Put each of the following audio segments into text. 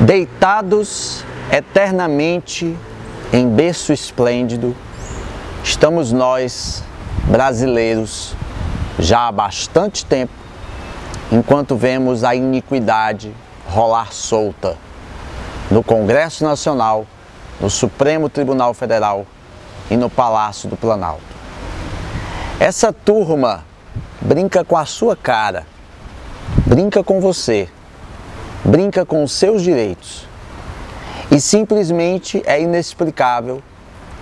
Deitados eternamente em berço esplêndido, estamos nós, brasileiros, já há bastante tempo, enquanto vemos a iniquidade rolar solta no Congresso Nacional, no Supremo Tribunal Federal e no Palácio do Planalto. Essa turma brinca com a sua cara, brinca com você, brinca com os seus direitos. E simplesmente é inexplicável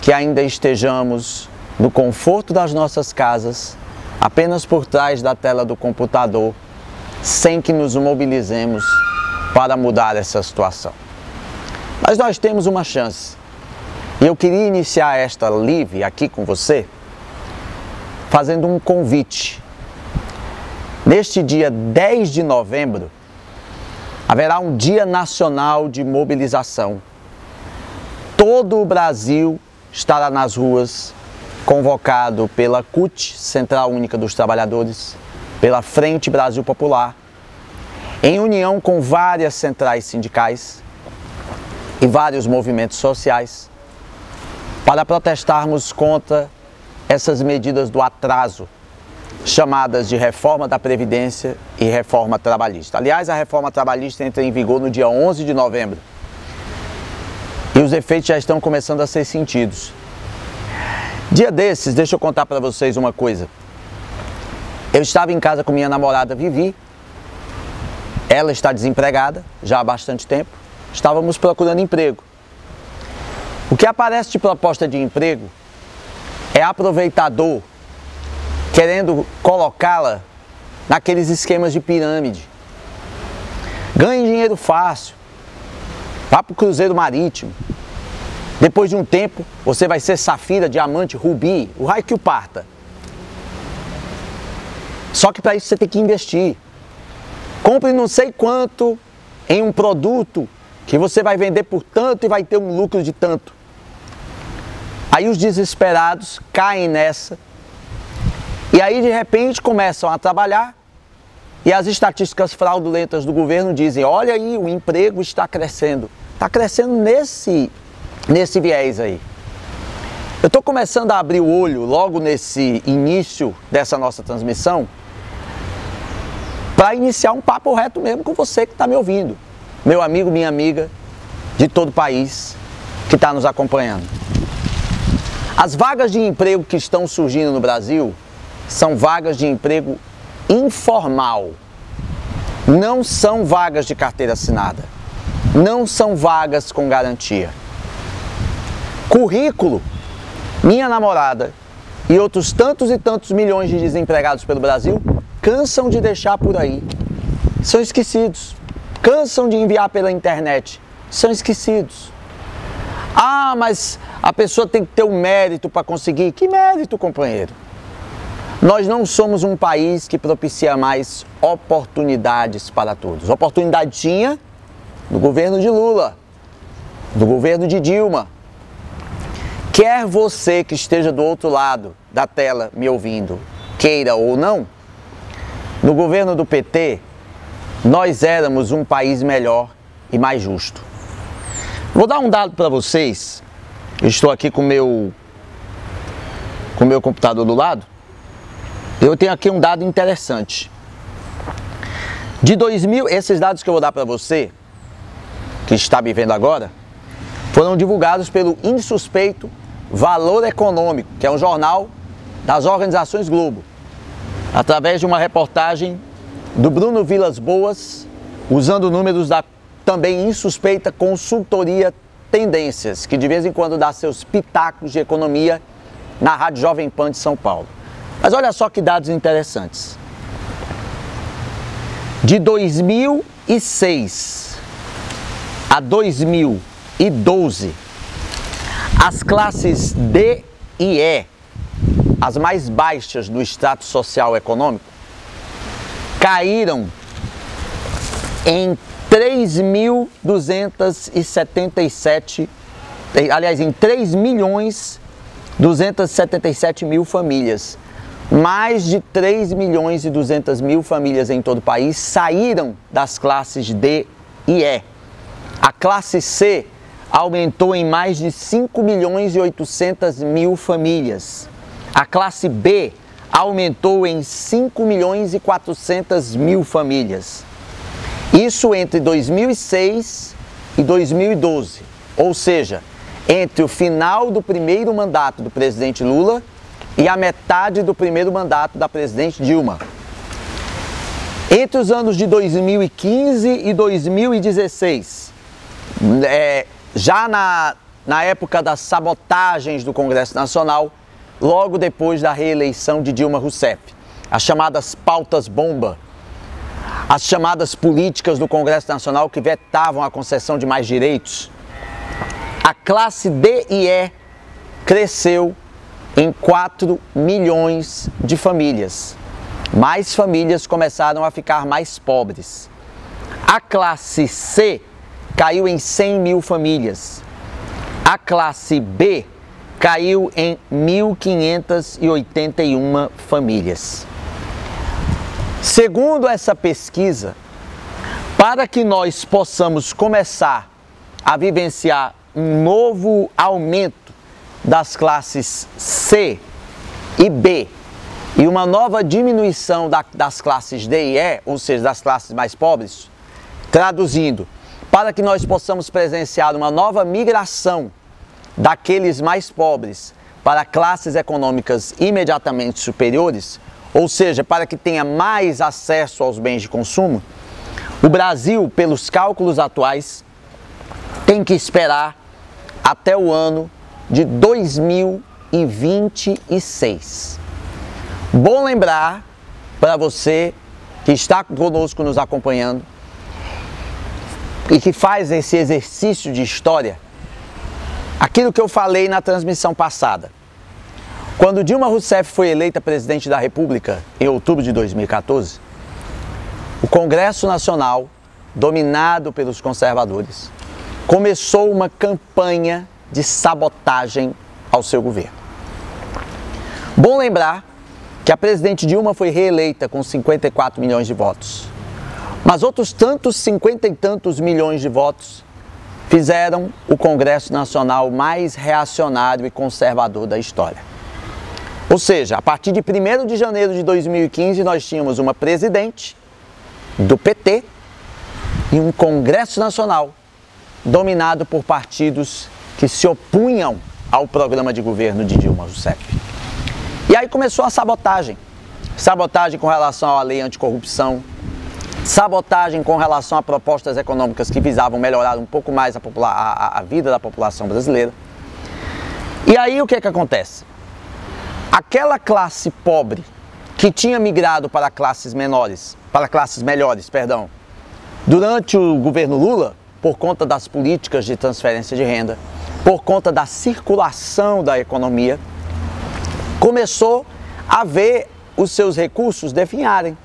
que ainda estejamos no conforto das nossas casas, apenas por trás da tela do computador, sem que nos mobilizemos para mudar essa situação. Mas nós temos uma chance. E eu queria iniciar esta live aqui com você, fazendo um convite. Neste dia 10 de novembro, haverá um Dia Nacional de Mobilização. Todo o Brasil estará nas ruas, convocado pela CUT, Central Única dos Trabalhadores, pela Frente Brasil Popular, em união com várias centrais sindicais e vários movimentos sociais, para protestarmos contra essas medidas do atraso, chamadas de reforma da Previdência e reforma trabalhista. Aliás, a reforma trabalhista entra em vigor no dia 11 de novembro e os efeitos já estão começando a ser sentidos. Dia desses, deixa eu contar para vocês uma coisa. Eu estava em casa com minha namorada Vivi, ela está desempregada já há bastante tempo, estávamos procurando emprego. O que aparece de proposta de emprego é aproveitador querendo colocá-la naqueles esquemas de pirâmide. Ganhe dinheiro fácil, vá para o cruzeiro marítimo. Depois de um tempo, você vai ser safira, diamante, rubi, o raio que o parta. Só que para isso você tem que investir. Compre não sei quanto em um produto que você vai vender por tanto e vai ter um lucro de tanto. Aí os desesperados caem nessa. E aí, de repente, começam a trabalhar e as estatísticas fraudulentas do governo dizem: olha aí, o emprego está crescendo. Está crescendo nesse viés aí. Eu estou começando a abrir o olho logo nesse início dessa nossa transmissão para iniciar um papo reto mesmo com você que está me ouvindo. Meu amigo, minha amiga de todo o país que está nos acompanhando. As vagas de emprego que estão surgindo no Brasil são vagas de emprego informal. Não são vagas de carteira assinada. Não são vagas com garantia. Currículo, minha namorada e outros tantos e tantos milhões de desempregados pelo Brasil cansam de deixar por aí. São esquecidos. Cansam de enviar pela internet. São esquecidos. Ah, mas a pessoa tem que ter um mérito para conseguir. Que mérito, companheiro? Nós não somos um país que propicia mais oportunidades para todos. Oportunidade tinha no governo de Lula, no governo de Dilma. Quer você que esteja do outro lado da tela me ouvindo, queira ou não, no governo do PT, nós éramos um país melhor e mais justo. Vou dar um dado para vocês. Eu estou aqui com o meu computador do lado. Eu tenho aqui um dado interessante. De 2000, esses dados que eu vou dar para você, que está me vendo agora, foram divulgados pelo insuspeito Valor Econômico, que é um jornal das organizações Globo, através de uma reportagem do Bruno Vilas Boas, usando números da também insuspeita consultoria Tendências, que de vez em quando dá seus pitacos de economia na Rádio Jovem Pan de São Paulo. Mas olha só que dados interessantes. De 2006 a 2012, as classes D e E as mais baixas do extrato social econômico, caíram em 3.277, aliás, em 3.277.000 famílias. Mais de 3.200.000 famílias em todo o país saíram das classes D e E. A classe C aumentou em mais de 5.800.000 famílias. A classe B aumentou em 5.400.000 famílias. Isso entre 2006 e 2012, ou seja, entre o final do primeiro mandato do presidente Lula e a metade do primeiro mandato da presidente Dilma. Entre os anos de 2015 e 2016, já na época das sabotagens do Congresso Nacional, logo depois da reeleição de Dilma Rousseff, as chamadas pautas-bomba, as chamadas políticas do Congresso Nacional que vetavam a concessão de mais direitos, a classe D e E cresceu em 4 milhões de famílias. Mais famílias começaram a ficar mais pobres. A classe C caiu em 100.000 famílias. A classe B caiu em 1.581 famílias. Segundo essa pesquisa, para que nós possamos começar a vivenciar um novo aumento das classes C e B e uma nova diminuição das classes D e E, ou seja, das classes mais pobres, traduzindo, para que nós possamos presenciar uma nova migração daqueles mais pobres para classes econômicas imediatamente superiores, ou seja, para que tenha mais acesso aos bens de consumo, o Brasil, pelos cálculos atuais, tem que esperar até o ano de 2026. Bom lembrar para você que está conosco nos acompanhando e que faz esse exercício de história, aquilo que eu falei na transmissão passada. Quando Dilma Rousseff foi eleita presidente da República em outubro de 2014, o Congresso Nacional, dominado pelos conservadores, começou uma campanha de sabotagem ao seu governo. Bom lembrar que a presidente Dilma foi reeleita com 54 milhões de votos, mas outros tantos 50 e tantos milhões de votos fizeram o Congresso Nacional mais reacionário e conservador da história. Ou seja, a partir de 1º de janeiro de 2015, nós tínhamos uma presidente do PT e um Congresso Nacional dominado por partidos que se opunham ao programa de governo de Dilma Rousseff. E aí começou a sabotagem. Sabotagem com relação à lei anticorrupção, sabotagem com relação a propostas econômicas que visavam melhorar um pouco mais a vida da população brasileira. E aí o que acontece? Aquela classe pobre que tinha migrado para classes melhores, durante o governo Lula, por conta das políticas de transferência de renda, por conta da circulação da economia, começou a ver os seus recursos definharem.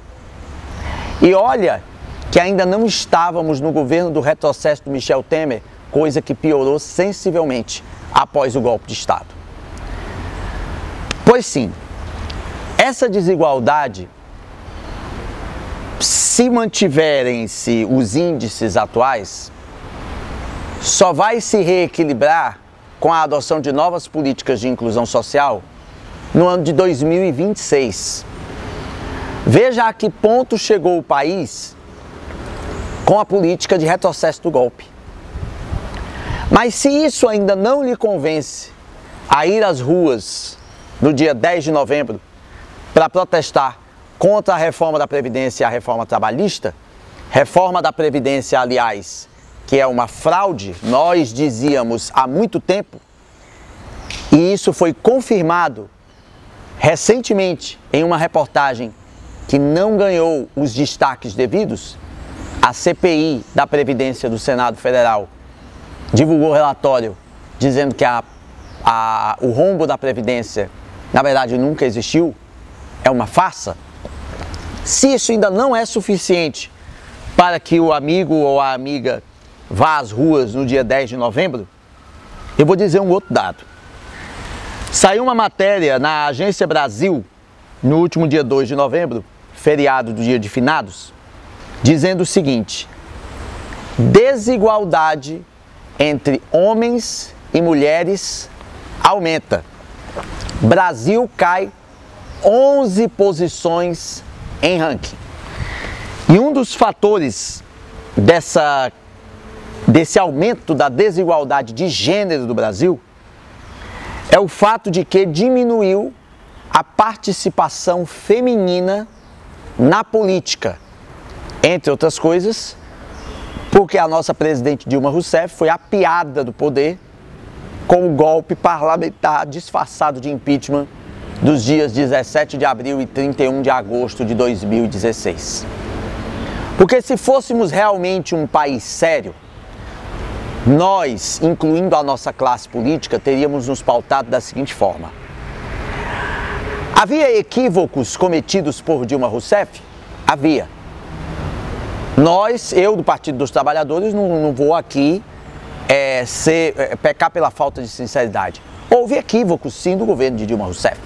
E olha que ainda não estávamos no governo do retrocesso do Michel Temer, coisa que piorou sensivelmente após o golpe de Estado. Pois sim, essa desigualdade, se mantiverem-se os índices atuais, só vai se reequilibrar com a adoção de novas políticas de inclusão social no ano de 2026. Veja a que ponto chegou o país com a política de retrocesso do golpe. Mas se isso ainda não lhe convence a ir às ruas no dia 10 de novembro para protestar contra a reforma da Previdência e a reforma trabalhista, reforma da Previdência, aliás, que é uma fraude, nós dizíamos há muito tempo, e isso foi confirmado recentemente em uma reportagem que não ganhou os destaques devidos. A CPI da Previdência do Senado Federal divulgou relatório dizendo que o rombo da Previdência na verdade nunca existiu, é uma farsa. Se isso ainda não é suficiente para que o amigo ou a amiga vá às ruas no dia 10 de novembro, eu vou dizer um outro dado. Saiu uma matéria na Agência Brasil, no último dia 2 de novembro, feriado do dia de finados, dizendo o seguinte: desigualdade entre homens e mulheres aumenta. Brasil cai 11 posições em ranking. E um dos fatores desse aumento da desigualdade de gênero do Brasil é o fato de que diminuiu a participação feminina na política. Entre outras coisas, porque a nossa presidente Dilma Rousseff foi apiada do poder com o golpe parlamentar disfarçado de impeachment dos dias 17 de abril e 31 de agosto de 2016. Porque se fôssemos realmente um país sério, nós, incluindo a nossa classe política, teríamos nos pautado da seguinte forma: havia equívocos cometidos por Dilma Rousseff? Havia. Eu do Partido dos Trabalhadores, não vou aqui pecar pela falta de sinceridade. Houve equívocos, sim, do governo de Dilma Rousseff.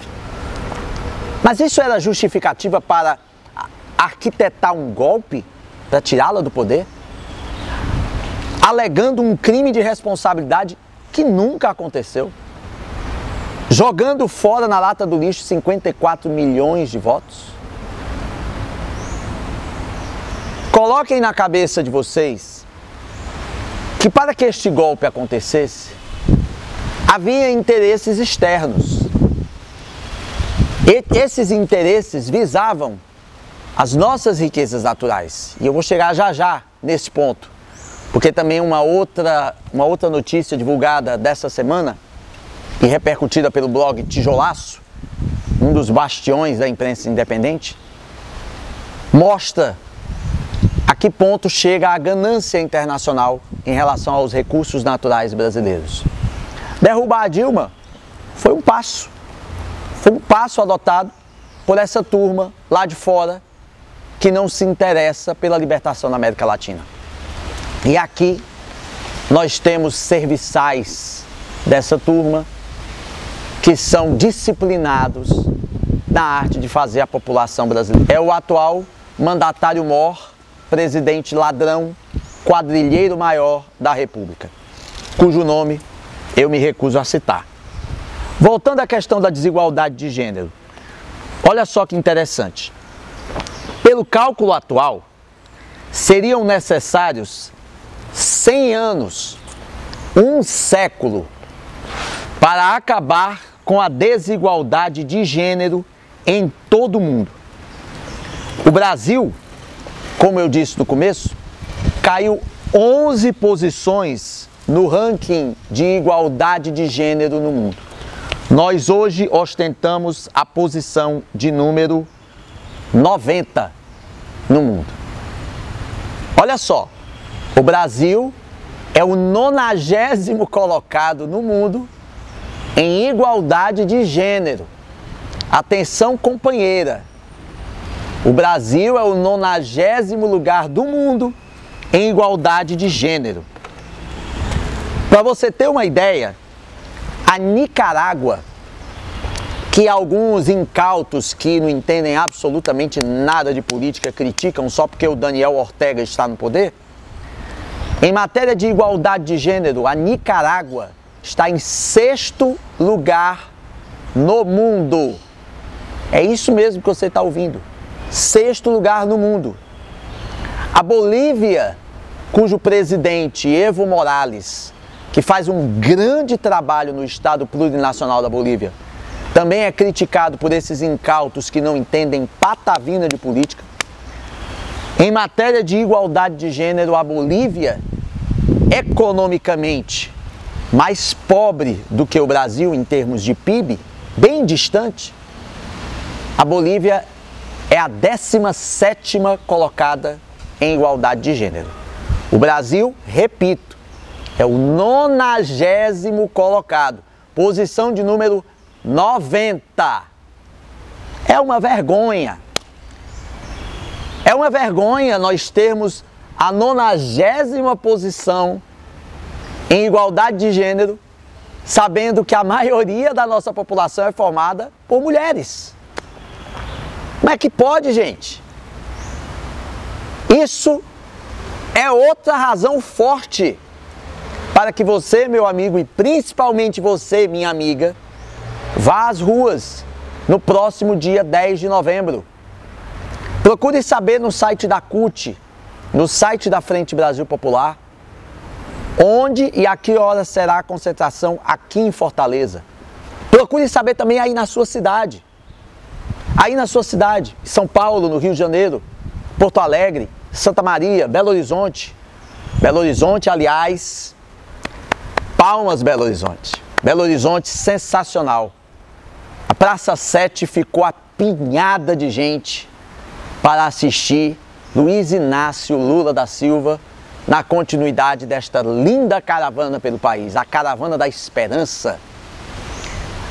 Mas isso era justificativa para arquitetar um golpe, para tirá-la do poder? Alegando um crime de responsabilidade que nunca aconteceu? Jogando fora na lata do lixo 54 milhões de votos? Coloquem na cabeça de vocês que para que este golpe acontecesse, havia interesses externos. E esses interesses visavam as nossas riquezas naturais. E eu vou chegar já já nesse ponto, porque também uma outra notícia divulgada dessa semana e repercutida pelo blog Tijolaço, um dos bastiões da imprensa independente, mostra a que ponto chega a ganância internacional em relação aos recursos naturais brasileiros. Derrubar a Dilma foi um passo adotado por essa turma lá de fora que não se interessa pela libertação da América Latina. E aqui nós temos serviçais dessa turma que são disciplinados na arte de fazer a população brasileira. É o atual mandatário mor, presidente ladrão, quadrilheiro maior da República, cujo nome eu me recuso a citar. Voltando à questão da desigualdade de gênero, olha só que interessante. Pelo cálculo atual, seriam necessários 100 anos, um século, para acabar com a desigualdade de gênero em todo o mundo. O Brasil, como eu disse no começo, caiu 11 posições no ranking de igualdade de gênero no mundo. Nós hoje ostentamos a posição de número 90 no mundo. Olha só, o Brasil é o 90º colocado no mundo em igualdade de gênero. Atenção, companheira, o Brasil é o 90º lugar do mundo em igualdade de gênero. Para você ter uma ideia, a Nicarágua, que alguns incautos que não entendem absolutamente nada de política criticam só porque o Daniel Ortega está no poder, em matéria de igualdade de gênero, a Nicarágua está em 6º lugar no mundo. É isso mesmo que você está ouvindo. 6º lugar no mundo. A Bolívia, cujo presidente Evo Morales, que faz um grande trabalho no Estado Plurinacional da Bolívia, também é criticado por esses incautos que não entendem patavina de política. Em matéria de igualdade de gênero, a Bolívia, economicamente mais pobre do que o Brasil em termos de PIB, bem distante, a Bolívia é a 17ª colocada em igualdade de gênero. O Brasil, repito, é o 90º colocado, posição de número 90. É uma vergonha. É uma vergonha nós termos a 90ª posição em igualdade de gênero, sabendo que a maioria da nossa população é formada por mulheres. Como é que pode, gente? Isso é outra razão forte para que você, meu amigo, e principalmente você, minha amiga, vá às ruas no próximo dia 10 de novembro. Procure saber no site da CUT, no site da Frente Brasil Popular, onde e a que hora será a concentração aqui em Fortaleza. Procure saber também aí na sua cidade. Aí na sua cidade, São Paulo, no Rio de Janeiro, Porto Alegre, Santa Maria, Belo Horizonte. Belo Horizonte, aliás, palmas Belo Horizonte. Belo Horizonte, sensacional. A Praça 7 ficou apinhada de gente para assistir Luiz Inácio Lula da Silva na continuidade desta linda caravana pelo país, a caravana da esperança.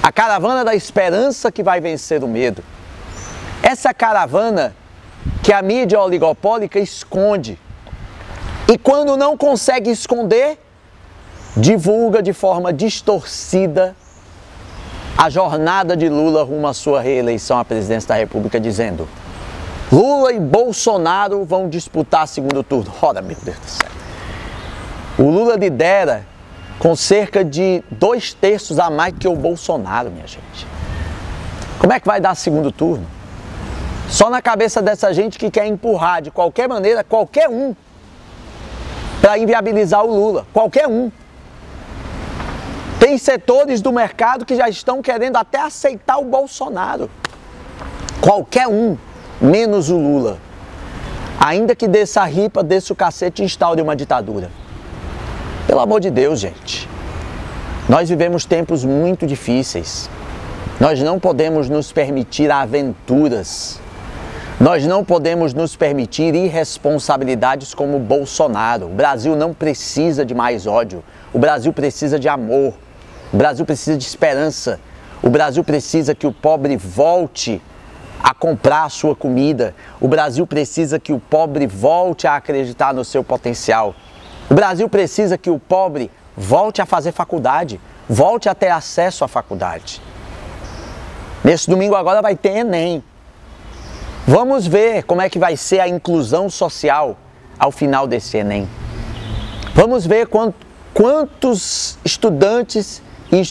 A caravana da esperança que vai vencer o medo. Essa caravana que a mídia oligopólica esconde. E quando não consegue esconder, divulga de forma distorcida a jornada de Lula rumo à sua reeleição à presidência da República, dizendo: Lula e Bolsonaro vão disputar segundo turno. Ora, meu Deus do céu. O Lula lidera com cerca de 2/3 a mais que o Bolsonaro, minha gente. Como é que vai dar segundo turno? Só na cabeça dessa gente que quer empurrar de qualquer maneira, qualquer um, para inviabilizar o Lula. Qualquer um. Tem setores do mercado que já estão querendo até aceitar o Bolsonaro. Qualquer um, menos o Lula. Ainda que desça a ripa, desça o cacete e instaure uma ditadura. Pelo amor de Deus, gente. Nós vivemos tempos muito difíceis. Nós não podemos nos permitir aventuras. Nós não podemos nos permitir irresponsabilidades como o Bolsonaro. O Brasil não precisa de mais ódio. O Brasil precisa de amor. O Brasil precisa de esperança. O Brasil precisa que o pobre volte a comprar a sua comida. O Brasil precisa que o pobre volte a acreditar no seu potencial. O Brasil precisa que o pobre volte a fazer faculdade, volte a ter acesso à faculdade. Nesse domingo agora vai ter Enem. Vamos ver como é que vai ser a inclusão social ao final desse Enem. Vamos ver quantos estudantes e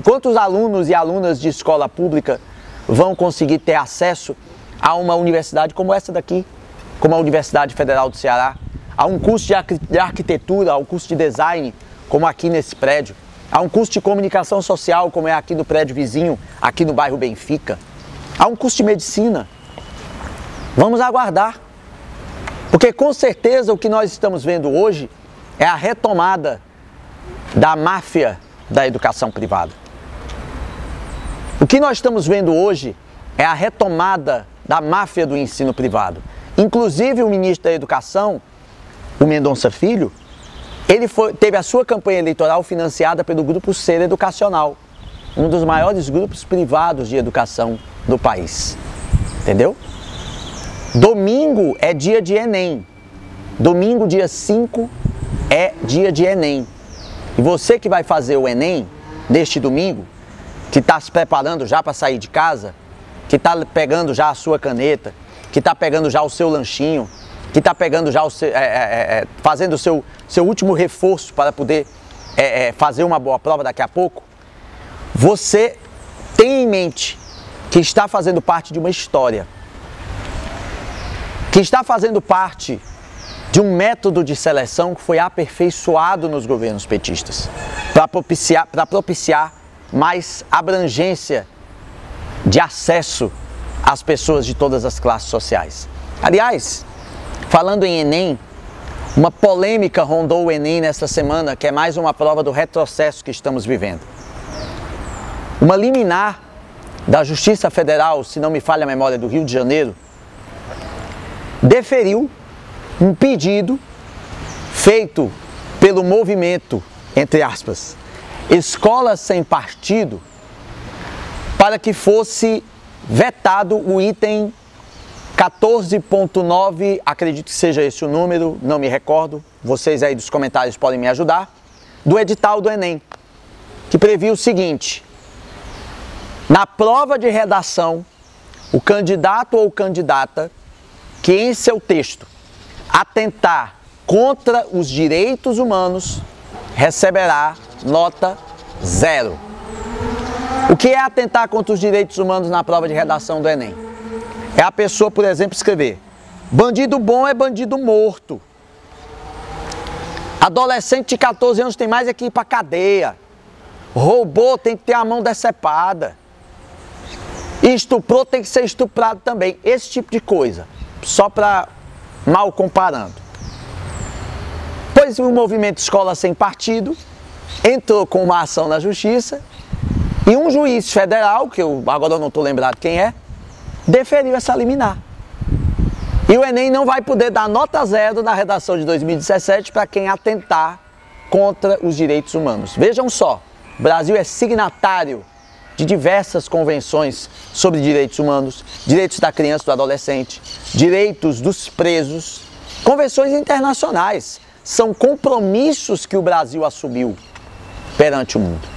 quantos alunos e alunas de escola pública vão conseguir ter acesso a uma universidade como essa daqui, como a Universidade Federal do Ceará, a um curso de arquitetura, a um curso de design, como aqui nesse prédio, a um curso de comunicação social, como é aqui no prédio vizinho, aqui no bairro Benfica, a um curso de medicina. Vamos aguardar, porque com certeza o que nós estamos vendo hoje é a retomada da máfia da educação privada. O que nós estamos vendo hoje é a retomada da máfia do ensino privado. Inclusive o ministro da Educação, o Mendonça Filho, ele teve a sua campanha eleitoral financiada pelo Grupo Ser Educacional, um dos maiores grupos privados de educação do país. Entendeu? Domingo é dia de Enem. Domingo, dia 5, é dia de Enem. E você que vai fazer o Enem neste domingo, que está se preparando já para sair de casa, que está pegando já a sua caneta, que está pegando já o seu lanchinho, que está pegando já o seu, fazendo o seu último reforço para poder fazer uma boa prova daqui a pouco, você tem em mente que está fazendo parte de uma história, que está fazendo parte de um método de seleção que foi aperfeiçoado nos governos petistas, para propiciar mais abrangência de acesso às pessoas de todas as classes sociais. Aliás, falando em Enem, uma polêmica rondou o Enem nesta semana, que é mais uma prova do retrocesso que estamos vivendo. Uma liminar da Justiça Federal, se não me falha a memória, do Rio de Janeiro, deferiu um pedido feito pelo movimento, entre aspas, Escolas Sem Partido, para que fosse vetado o item 14.9, acredito que seja esse o número, não me recordo, vocês aí dos comentários podem me ajudar, do edital do Enem, que previa o seguinte: na prova de redação, o candidato ou candidata que em seu texto atentar contra os direitos humanos receberá nota 0. O que é atentar contra os direitos humanos na prova de redação do Enem? É a pessoa, por exemplo, escrever: bandido bom é bandido morto. Adolescente de 14 anos tem mais é que ir para cadeia. Roubou, tem que ter a mão decepada. Estuprou, tem que ser estuprado também. Esse tipo de coisa. Só para mal comparando. Pois o movimento Escola Sem Partido entrou com uma ação na justiça e um juiz federal, que eu agora não estou lembrado quem é, deferiu essa liminar. E o Enem não vai poder dar nota 0 na redação de 2017 para quem atentar contra os direitos humanos. Vejam só, o Brasil é signatário de diversas convenções sobre direitos humanos, direitos da criança e do adolescente, direitos dos presos, convenções internacionais. São compromissos que o Brasil assumiu perante o mundo.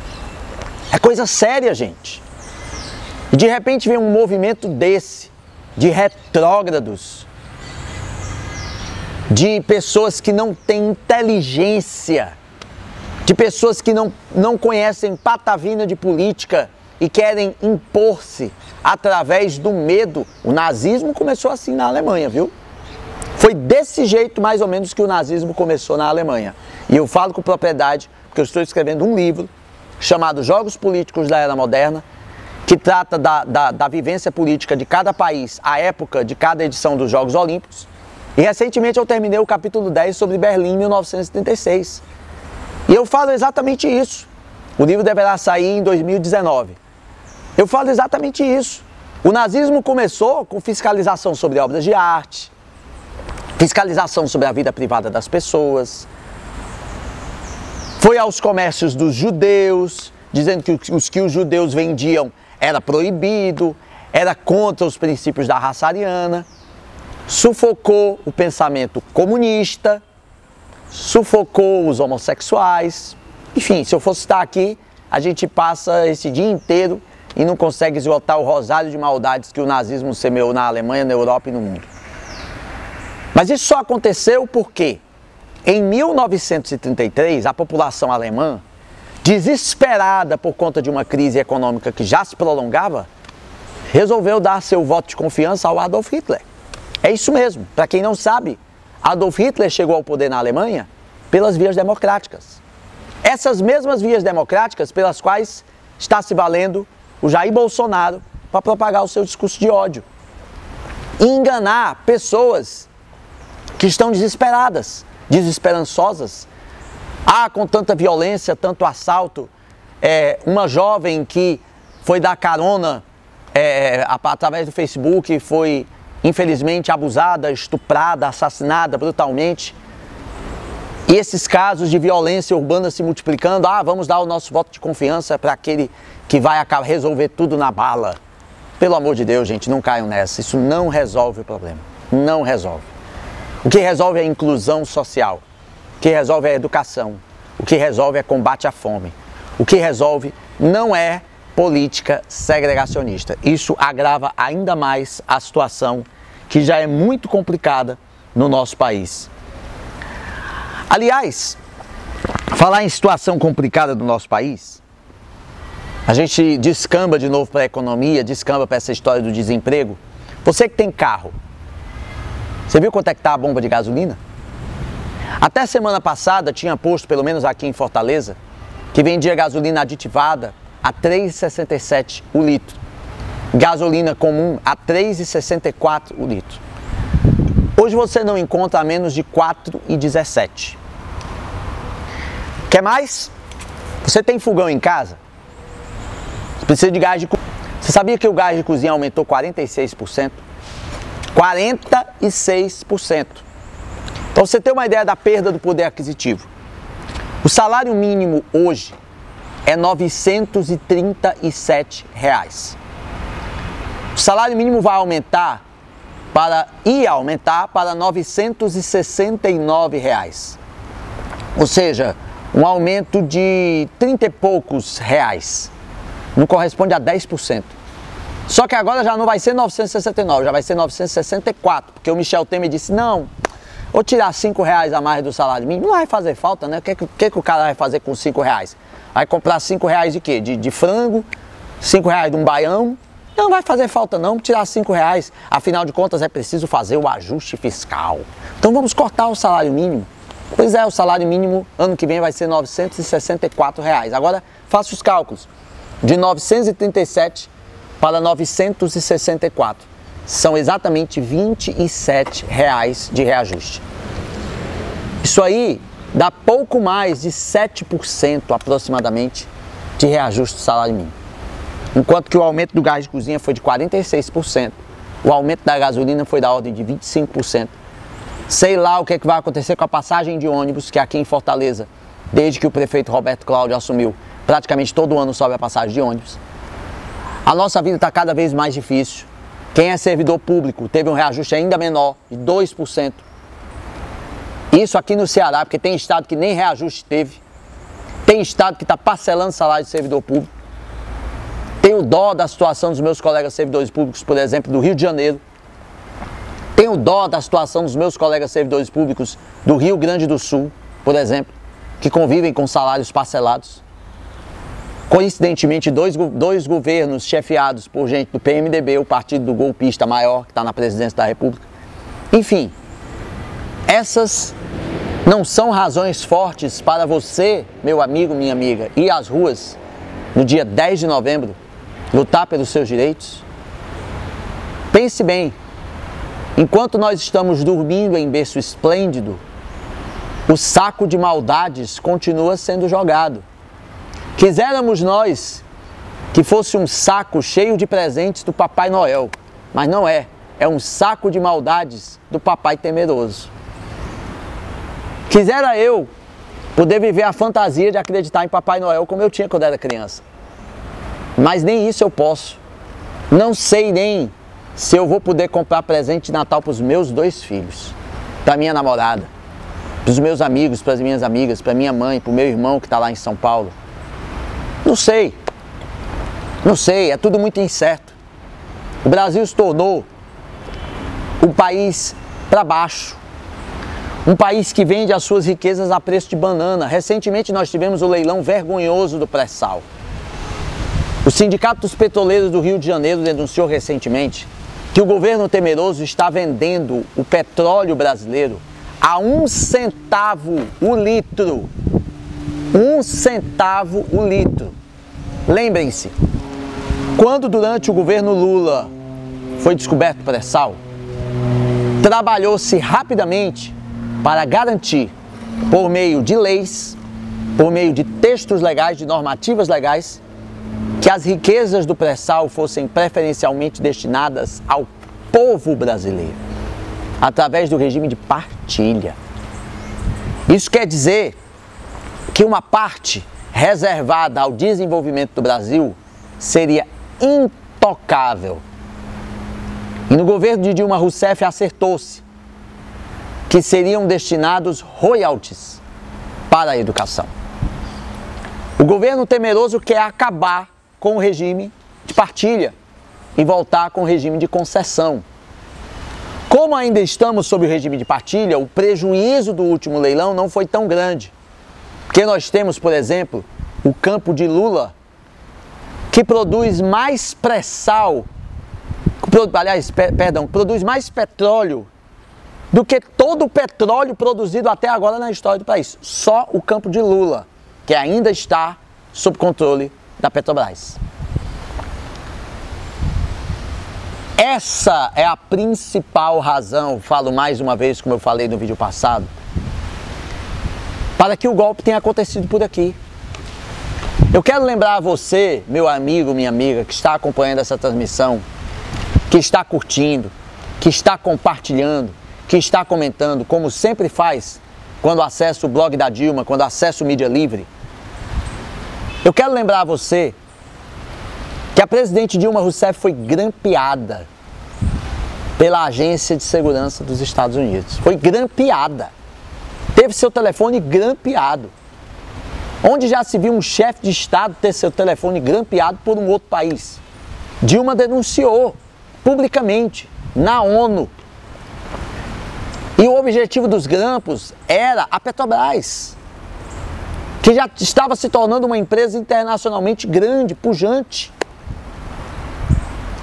É coisa séria, gente. E de repente vem um movimento desse, de retrógrados, de pessoas que não têm inteligência, de pessoas que não conhecem patavina de política e querem impor-se através do medo. O nazismo começou assim na Alemanha, viu? Foi desse jeito mais ou menos que o nazismo começou na Alemanha. E eu falo com propriedade porque eu estou escrevendo um livro chamado Jogos Políticos da Era Moderna, que trata da vivência política de cada país, à época de cada edição dos Jogos Olímpicos. E recentemente eu terminei o capítulo 10 sobre Berlim em 1936. E eu falo exatamente isso. O livro deverá sair em 2019. Eu falo exatamente isso. O nazismo começou com fiscalização sobre obras de arte, fiscalização sobre a vida privada das pessoas. Foi aos comércios dos judeus, dizendo que os que os judeus vendiam era proibido, era contra os princípios da raça ariana. Sufocou o pensamento comunista, sufocou os homossexuais. Enfim, se eu fosse estar aqui, a gente passa esse dia inteiro e não consegue esgotar o rosário de maldades que o nazismo semeou na Alemanha, na Europa e no mundo. Mas isso só aconteceu porque, em 1933, a população alemã, desesperada por conta de uma crise econômica que já se prolongava, resolveu dar seu voto de confiança ao Adolf Hitler. É isso mesmo. Para quem não sabe, Adolf Hitler chegou ao poder na Alemanha pelas vias democráticas. Essas mesmas vias democráticas pelas quais está se valendo o Jair Bolsonaro para propagar o seu discurso de ódio. E enganar pessoas que estão desesperadas, desesperançosas. Com tanta violência, tanto assalto. Uma jovem que foi dar carona através do Facebook, foi infelizmente abusada, estuprada, assassinada brutalmente. E esses casos de violência urbana se multiplicando. Vamos dar o nosso voto de confiança para aquele que vai resolver tudo na bala. Pelo amor de Deus, gente, não caiam nessa. Isso não resolve o problema. Não resolve. O que resolve é a inclusão social. O que resolve é a educação. O que resolve é combate à fome. O que resolve não é política segregacionista. Isso agrava ainda mais a situação que já é muito complicada no nosso país. Aliás, falar em situação complicada do nosso país, a gente descamba de novo para a economia, descamba para essa história do desemprego. Você que tem carro, você viu quanto é que está a bomba de gasolina? Até semana passada tinha posto, pelo menos aqui em Fortaleza, que vendia gasolina aditivada a R$ 3,67 o litro. Gasolina comum a R$ 3,64 o litro. Hoje você não encontra a menos de R$ 4,17. Quer mais? Você tem fogão em casa? Você precisa de gás de cozinha. Você sabia que o gás de cozinha aumentou 46%? 46%. Então você tem uma ideia da perda do poder aquisitivo. O salário mínimo hoje é R$ 937. O salário mínimo ia aumentar para R$ 969. Ou seja, um aumento de 30 e poucos reais. Não corresponde a 10%. Só que agora já não vai ser 969, já vai ser 964, porque o Michel Temer disse, não, ou tirar R$5 a mais do salário mínimo, não vai fazer falta, né? O que o cara vai fazer com R$5? Vai comprar R$5 de quê? De frango, R$5 de um baião? Não vai fazer falta não, tirar R$5, afinal de contas é preciso fazer o ajuste fiscal. Então vamos cortar o salário mínimo. Pois é, o salário mínimo ano que vem vai ser R$ 964. Agora faça os cálculos, de 937 para 964, são exatamente R$ 27 de reajuste. Isso aí dá pouco mais de 7% aproximadamente de reajuste do salário mínimo. Enquanto que o aumento do gás de cozinha foi de 46%, o aumento da gasolina foi da ordem de 25%. Sei lá o que vai acontecer com a passagem de ônibus, que aqui em Fortaleza, desde que o prefeito Roberto Cláudio assumiu, praticamente todo ano sobe a passagem de ônibus. A nossa vida está cada vez mais difícil. Quem é servidor público teve um reajuste ainda menor, de 2%. Isso aqui no Ceará, porque tem estado que nem reajuste teve. Tem estado que está parcelando salário de servidor público. Tenho dó da situação dos meus colegas servidores públicos, por exemplo, do Rio de Janeiro. Tenho dó da situação dos meus colegas servidores públicos do Rio Grande do Sul, por exemplo, que convivem com salários parcelados. Coincidentemente, dois governos chefiados por gente do PMDB, o partido do golpista maior, que está na presidência da República. Enfim, essas não são razões fortes para você, meu amigo, minha amiga, ir às ruas no dia 10 de novembro, lutar pelos seus direitos? Pense bem, enquanto nós estamos dormindo em berço esplêndido, o saco de maldades continua sendo jogado. Quiséramos nós que fosse um saco cheio de presentes do Papai Noel, mas não é, é um saco de maldades do Papai Temeroso. Quisera eu poder viver a fantasia de acreditar em Papai Noel como eu tinha quando era criança, mas nem isso eu posso. Não sei nem se eu vou poder comprar presente de Natal para os meus 2 filhos, para minha namorada, para os meus amigos, para as minhas amigas, para minha mãe, para o meu irmão que está lá em São Paulo. Não sei, é tudo muito incerto. O Brasil se tornou um país para baixo, um país que vende as suas riquezas a preço de banana. Recentemente nós tivemos o leilão vergonhoso do pré-sal. O Sindicato dos Petroleiros do Rio de Janeiro denunciou recentemente que o governo temeroso está vendendo o petróleo brasileiro a 1 centavo o litro. 1 centavo o litro. Lembrem-se, quando durante o governo Lula foi descoberto o pré-sal, trabalhou-se rapidamente para garantir, por meio de leis, por meio de textos legais, de normativas legais, que as riquezas do pré-sal fossem preferencialmente destinadas ao povo brasileiro, através do regime de partilha. Isso quer dizer que uma parte reservada ao desenvolvimento do Brasil seria intocável. E no governo de Dilma Rousseff acertou-se que seriam destinados royalties para a educação. O governo temeroso quer acabar com o regime de partilha e voltar com o regime de concessão. Como ainda estamos sob o regime de partilha, o prejuízo do último leilão não foi tão grande. Porque nós temos, por exemplo, o campo de Lula, que produz mais pré-sal, produz mais petróleo do que todo o petróleo produzido até agora na história do país. Só o campo de Lula, que ainda está sob controle da Petrobras. Essa é a principal razão, falo mais uma vez, como eu falei no vídeo passado, para que o golpe tenha acontecido por aqui. Eu quero lembrar a você, meu amigo, minha amiga, que está acompanhando essa transmissão, que está curtindo, que está compartilhando, que está comentando, como sempre faz quando acessa o blog da Dilma, quando acessa o Mídia Livre, Eu quero lembrar a você que a presidente Dilma Rousseff foi grampeada pela Agência de Segurança dos Estados Unidos. Foi grampeada. Teve seu telefone grampeado. Onde já se viu um chefe de Estado ter seu telefone grampeado por um outro país? Dilma denunciou publicamente na ONU. E o objetivo dos grampos era a Petrobras, que já estava se tornando uma empresa internacionalmente grande, pujante.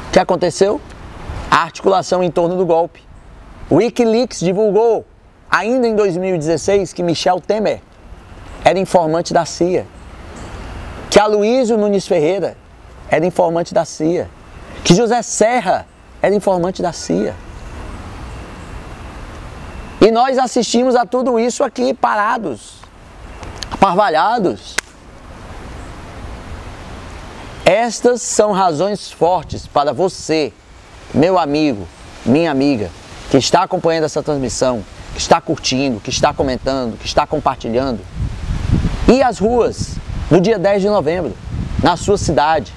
O que aconteceu? A articulação em torno do golpe. O Wikileaks divulgou, ainda em 2016, que Michel Temer era informante da CIA, que Aloysio Nunes Ferreira era informante da CIA, que José Serra era informante da CIA. E nós assistimos a tudo isso aqui parados, aparvalhados. Estas são razões fortes para você, meu amigo, minha amiga, que está acompanhando essa transmissão, que está curtindo, que está comentando, que está compartilhando, ir às ruas no dia 10 de novembro, na sua cidade,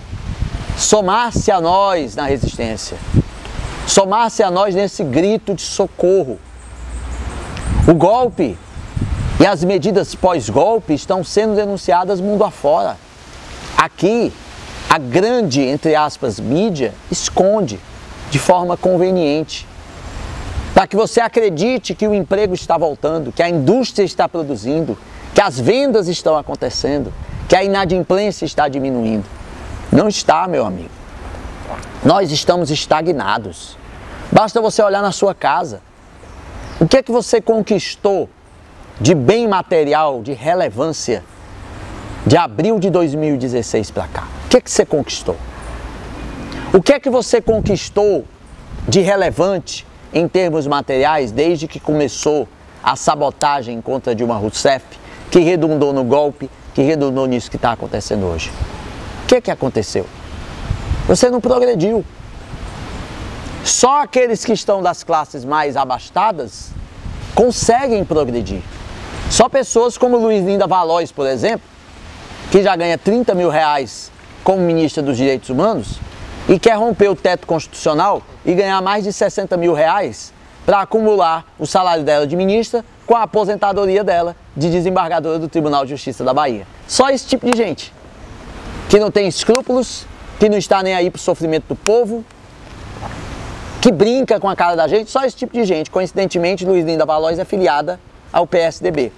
somar-se a nós na resistência, somar-se a nós nesse grito de socorro. O golpe e as medidas pós-golpe estão sendo denunciadas mundo afora. Aqui, a grande, entre aspas, mídia esconde de forma conveniente, para que você acredite que o emprego está voltando, que a indústria está produzindo, que as vendas estão acontecendo, que a inadimplência está diminuindo. Não está, meu amigo. Nós estamos estagnados. Basta você olhar na sua casa. O que é que você conquistou de bem material, de relevância, de abril de 2016 para cá? O que é que você conquistou? O que é que você conquistou de relevante em termos materiais desde que começou a sabotagem contra Dilma Rousseff, que redundou no golpe, que redundou nisso que está acontecendo hoje? O que é que aconteceu? Você não progrediu. Só aqueles que estão das classes mais abastadas conseguem progredir. Só pessoas como Luiz Linda Valois, por exemplo, que já ganha 30 mil reais como ministra dos Direitos Humanos e quer romper o teto constitucional e ganhar mais de 60 mil reais para acumular o salário dela de ministra com a aposentadoria dela de desembargadora do Tribunal de Justiça da Bahia. Só esse tipo de gente, que não tem escrúpulos, que não está nem aí para o sofrimento do povo, que brinca com a cara da gente, só esse tipo de gente. Coincidentemente, Luiz Linda Valois é filiada ao PSDB.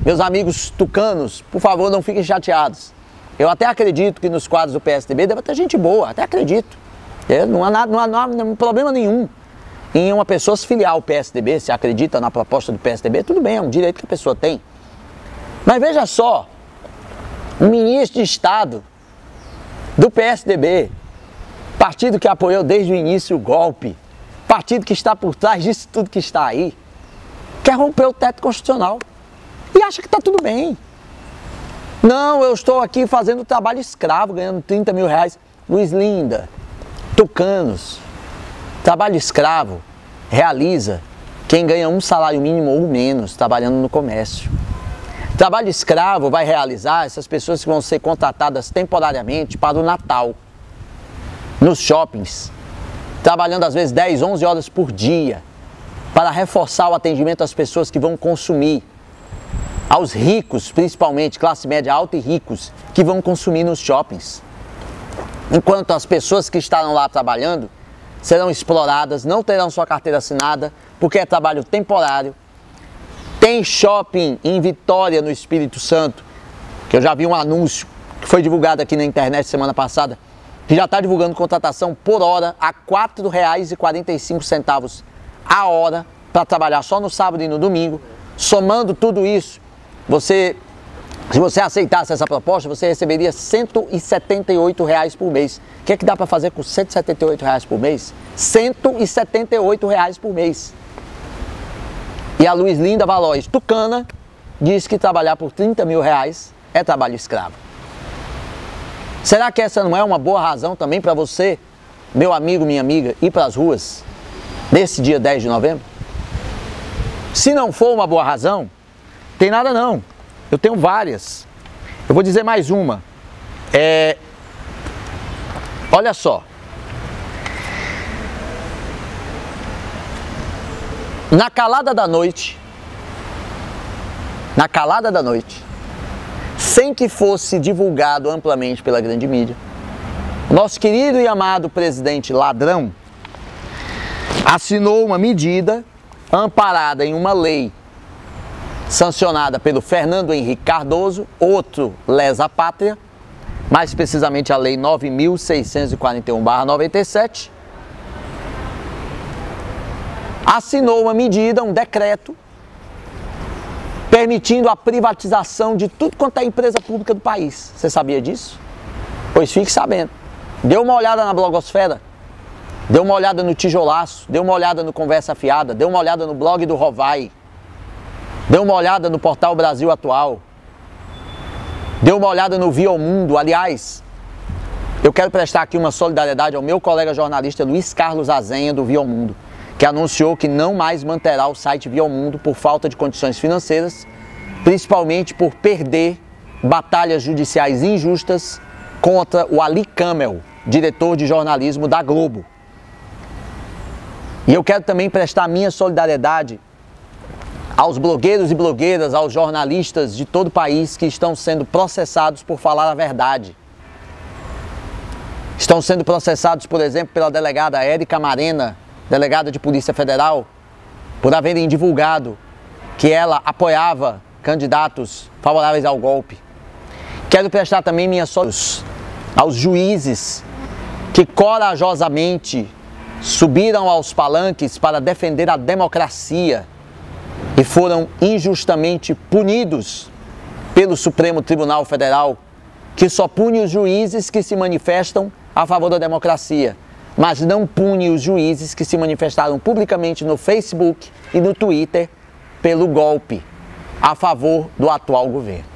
Meus amigos tucanos, por favor, não fiquem chateados. Eu até acredito que nos quadros do PSDB deve ter gente boa, até acredito. Não há problema nenhum em uma pessoa se filiar ao PSDB, se acredita na proposta do PSDB, tudo bem, é um direito que a pessoa tem. Mas veja só, um ministro de Estado do PSDB, partido que apoiou desde o início o golpe, partido que está por trás disso tudo que está aí, quer romper o teto constitucional e acha que está tudo bem. Não, eu estou aqui fazendo trabalho escravo, ganhando 30 mil reais. Luiz Linda, tucanos, trabalho escravo realiza quem ganha um salário mínimo ou menos trabalhando no comércio. Trabalho escravo vai realizar essas pessoas que vão ser contratadas temporariamente para o Natal, nos shoppings, trabalhando às vezes 10, 11 horas por dia, para reforçar o atendimento às pessoas que vão consumir, aos ricos, principalmente, classe média alta e ricos, que vão consumir nos shoppings. Enquanto as pessoas que estarão lá trabalhando serão exploradas, não terão sua carteira assinada, porque é trabalho temporário. Tem shopping em Vitória, no Espírito Santo, que eu já vi um anúncio que foi divulgado aqui na internet semana passada, que já está divulgando contratação por hora a R$ 4,45 a hora para trabalhar só no sábado e no domingo. Somando tudo isso, se você aceitasse essa proposta, você receberia R$ 178 por mês. O que é que dá para fazer com R$ 178 por mês? R$ 178 por mês. E a Luiz Linda Valois, tucana, diz que trabalhar por 30 mil reais é trabalho escravo. Será que essa não é uma boa razão também para você, meu amigo, minha amiga, ir para as ruas nesse dia 10 de novembro? Se não for uma boa razão, tem nada não. Eu tenho várias. Eu vou dizer mais uma. Olha só. Na calada da noite, sem que fosse divulgado amplamente pela grande mídia, nosso querido e amado presidente ladrão assinou uma medida amparada em uma lei sancionada pelo Fernando Henrique Cardoso, outro lesa-pátria, mais precisamente a Lei 9.641/97, assinou uma medida, um decreto, permitindo a privatização de tudo quanto é empresa pública do país. Você sabia disso? Pois fique sabendo. Dê uma olhada na blogosfera, dê uma olhada no Tijolaço, dê uma olhada no Conversa Fiada, dê uma olhada no blog do Rovai, dê uma olhada no portal Brasil Atual, dê uma olhada no Via ao Mundo. Aliás, eu quero prestar aqui uma solidariedade ao meu colega jornalista Luiz Carlos Azenha, do Via ao Mundo, que anunciou que não mais manterá o site Via ao Mundo por falta de condições financeiras, principalmente por perder batalhas judiciais injustas contra o Ali Camel, diretor de jornalismo da Globo. E eu quero também prestar minha solidariedade aos blogueiros e blogueiras, aos jornalistas de todo o país que estão sendo processados por falar a verdade. Estão sendo processados, por exemplo, pela delegada Érica Marena, delegada de Polícia Federal, por haverem divulgado que ela apoiava candidatos favoráveis ao golpe. Quero prestar também minhas solidariedade aos juízes que corajosamente subiram aos palanques para defender a democracia e foram injustamente punidos pelo Supremo Tribunal Federal, que só pune os juízes que se manifestam a favor da democracia, mas não pune os juízes que se manifestaram publicamente no Facebook e no Twitter pelo golpe a favor do atual governo.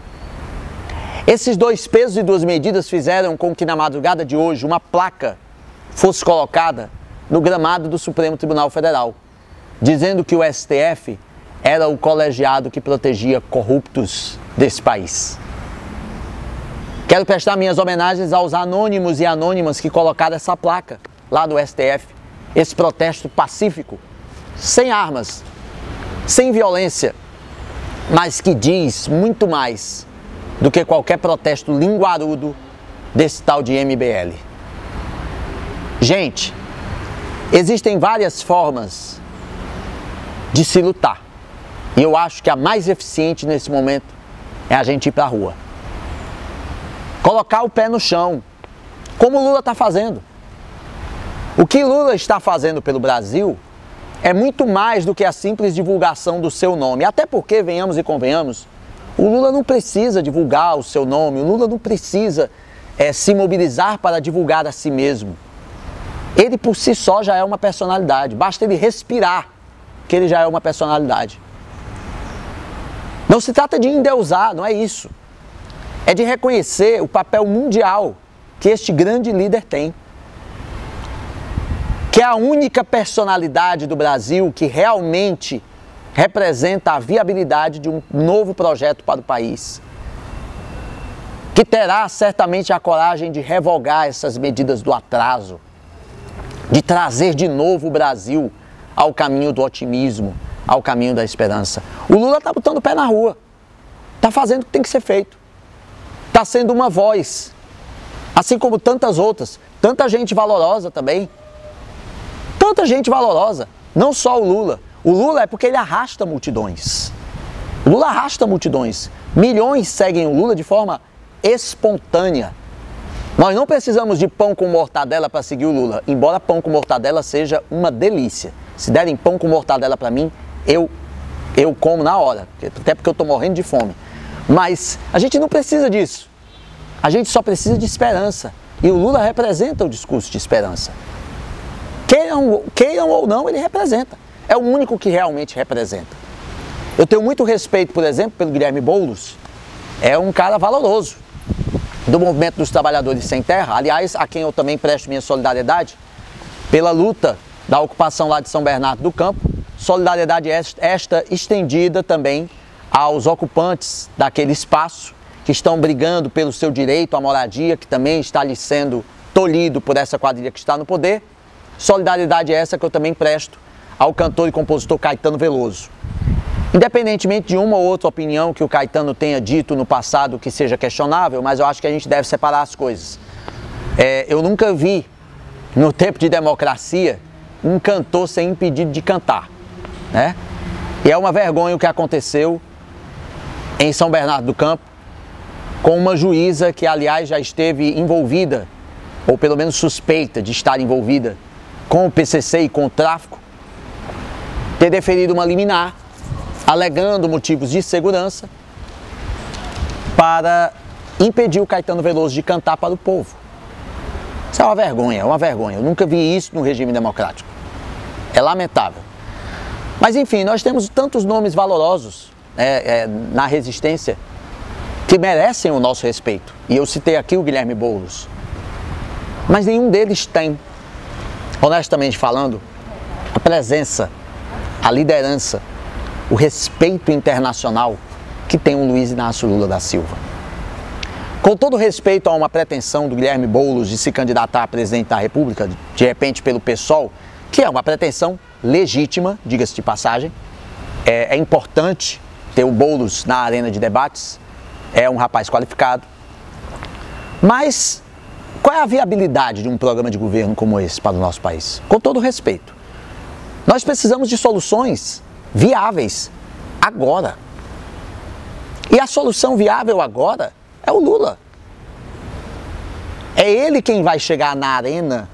Esses dois pesos e duas medidas fizeram com que na madrugada de hoje uma placa fosse colocada no gramado do Supremo Tribunal Federal, dizendo que o STF era o colegiado que protegia corruptos desse país. Quero prestar minhas homenagens aos anônimos e anônimas que colocaram essa placa lá do STF, esse protesto pacífico, sem armas, sem violência, mas que diz muito mais do que qualquer protesto linguarudo desse tal de MBL. Gente, existem várias formas de se lutar. E eu acho que a mais eficiente nesse momento é a gente ir para a rua. Colocar o pé no chão, como o Lula está fazendo. O que Lula está fazendo pelo Brasil é muito mais do que a simples divulgação do seu nome. Até porque, venhamos e convenhamos, o Lula não precisa divulgar o seu nome, o Lula não precisa se mobilizar para divulgar a si mesmo. Ele por si só já é uma personalidade, basta ele respirar que ele já é uma personalidade. Não se trata de endeusar, não é isso. É de reconhecer o papel mundial que este grande líder tem. Que é a única personalidade do Brasil que realmente representa a viabilidade de um novo projeto para o país. Que terá certamente a coragem de revogar essas medidas do atraso, de trazer de novo o Brasil ao caminho do otimismo, ao caminho da esperança. O Lula está botando o pé na rua, está fazendo o que tem que ser feito, está sendo uma voz, assim como tantas outras, tanta gente valorosa também, tanta gente valorosa, não só o Lula. O Lula é porque ele arrasta multidões, o Lula arrasta multidões, milhões seguem o Lula de forma espontânea. Nós não precisamos de pão com mortadela para seguir o Lula, embora pão com mortadela seja uma delícia. Se derem pão com mortadela para mim, eu como na hora, até porque eu estou morrendo de fome. Mas a gente não precisa disso. A gente só precisa de esperança. E o Lula representa o discurso de esperança. Queiram ou não, ele representa. É o único que realmente representa. Eu tenho muito respeito, por exemplo, pelo Guilherme Boulos. É um cara valoroso do movimento dos trabalhadores sem terra. Aliás, a quem eu também presto minha solidariedade pela luta da ocupação lá de São Bernardo do Campo. Solidariedade esta estendida também aos ocupantes daquele espaço que estão brigando pelo seu direito à moradia, que também está lhe sendo tolhido por essa quadrilha que está no poder. Solidariedade essa que eu também presto ao cantor e compositor Caetano Veloso. Independentemente de uma ou outra opinião que o Caetano tenha dito no passado que seja questionável, mas eu acho que a gente deve separar as coisas. Eu nunca vi, no tempo de democracia, um cantor ser impedido de cantar, né? E é uma vergonha o que aconteceu em São Bernardo do Campo, com uma juíza que, aliás, já esteve envolvida, ou pelo menos suspeita de estar envolvida com o PCC e com o tráfico, ter deferido uma liminar, alegando motivos de segurança, para impedir o Caetano Veloso de cantar para o povo. Isso é uma vergonha, Eu nunca vi isso no regime democrático. É lamentável. Mas enfim, nós temos tantos nomes valorosos na resistência que merecem o nosso respeito. E eu citei aqui o Guilherme Boulos. Mas nenhum deles tem, honestamente falando, a presença, a liderança, o respeito internacional que tem o Luiz Inácio Lula da Silva. Com todo respeito a uma pretensão do Guilherme Boulos de se candidatar a presidente da República, de repente pelo PSOL, que é uma pretensão legítima, diga-se de passagem, é importante ter o Boulos na arena de debates, é um rapaz qualificado, mas qual é a viabilidade de um programa de governo como esse para o nosso país? Com todo respeito, nós precisamos de soluções viáveis agora. E a solução viável agora é o Lula. É ele quem vai chegar na arena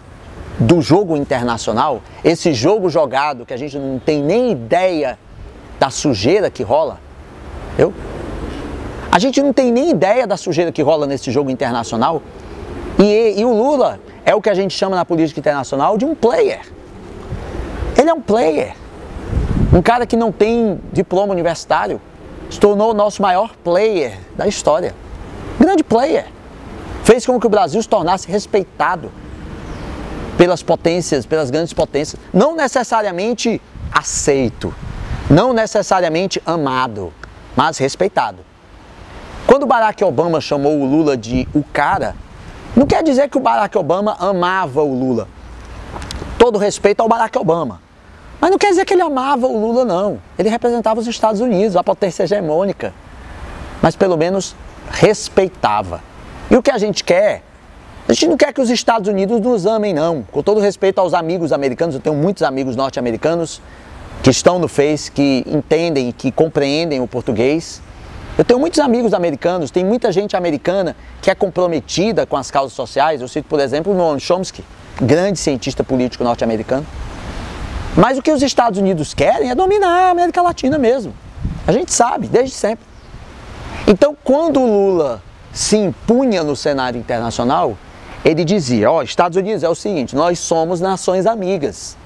do jogo internacional, esse jogo jogado que a gente não tem nem ideia da sujeira que rola. A gente não tem nem ideia da sujeira que rola nesse jogo internacional. E o Lula é o que a gente chama na política internacional de um player. Ele é um player. Um cara que não tem diploma universitário, se tornou o nosso maior player da história. Grande player. Fez com que o Brasil se tornasse respeitado pelas potências, pelas grandes potências. Não necessariamente aceito, não necessariamente amado, mas respeitado. Quando o Barack Obama chamou o Lula de o cara, não quer dizer que o Barack Obama amava o Lula. Todo respeito ao Barack Obama. Mas não quer dizer que ele amava o Lula, não. Ele representava os Estados Unidos, a potência hegemônica. Mas pelo menos respeitava. E o que a gente quer? A gente não quer que os Estados Unidos nos amem, não. Com todo respeito aos amigos americanos, eu tenho muitos amigos norte-americanos que estão no Face, que entendem, que compreendem o português. Eu tenho muitos amigos americanos, tem muita gente americana que é comprometida com as causas sociais. Eu cito, por exemplo, o Noam Chomsky, grande cientista político norte-americano. Mas o que os Estados Unidos querem é dominar a América Latina mesmo. A gente sabe, desde sempre. Então, quando o Lula se impunha no cenário internacional, ele dizia, Estados Unidos é o seguinte, nós somos nações amigas.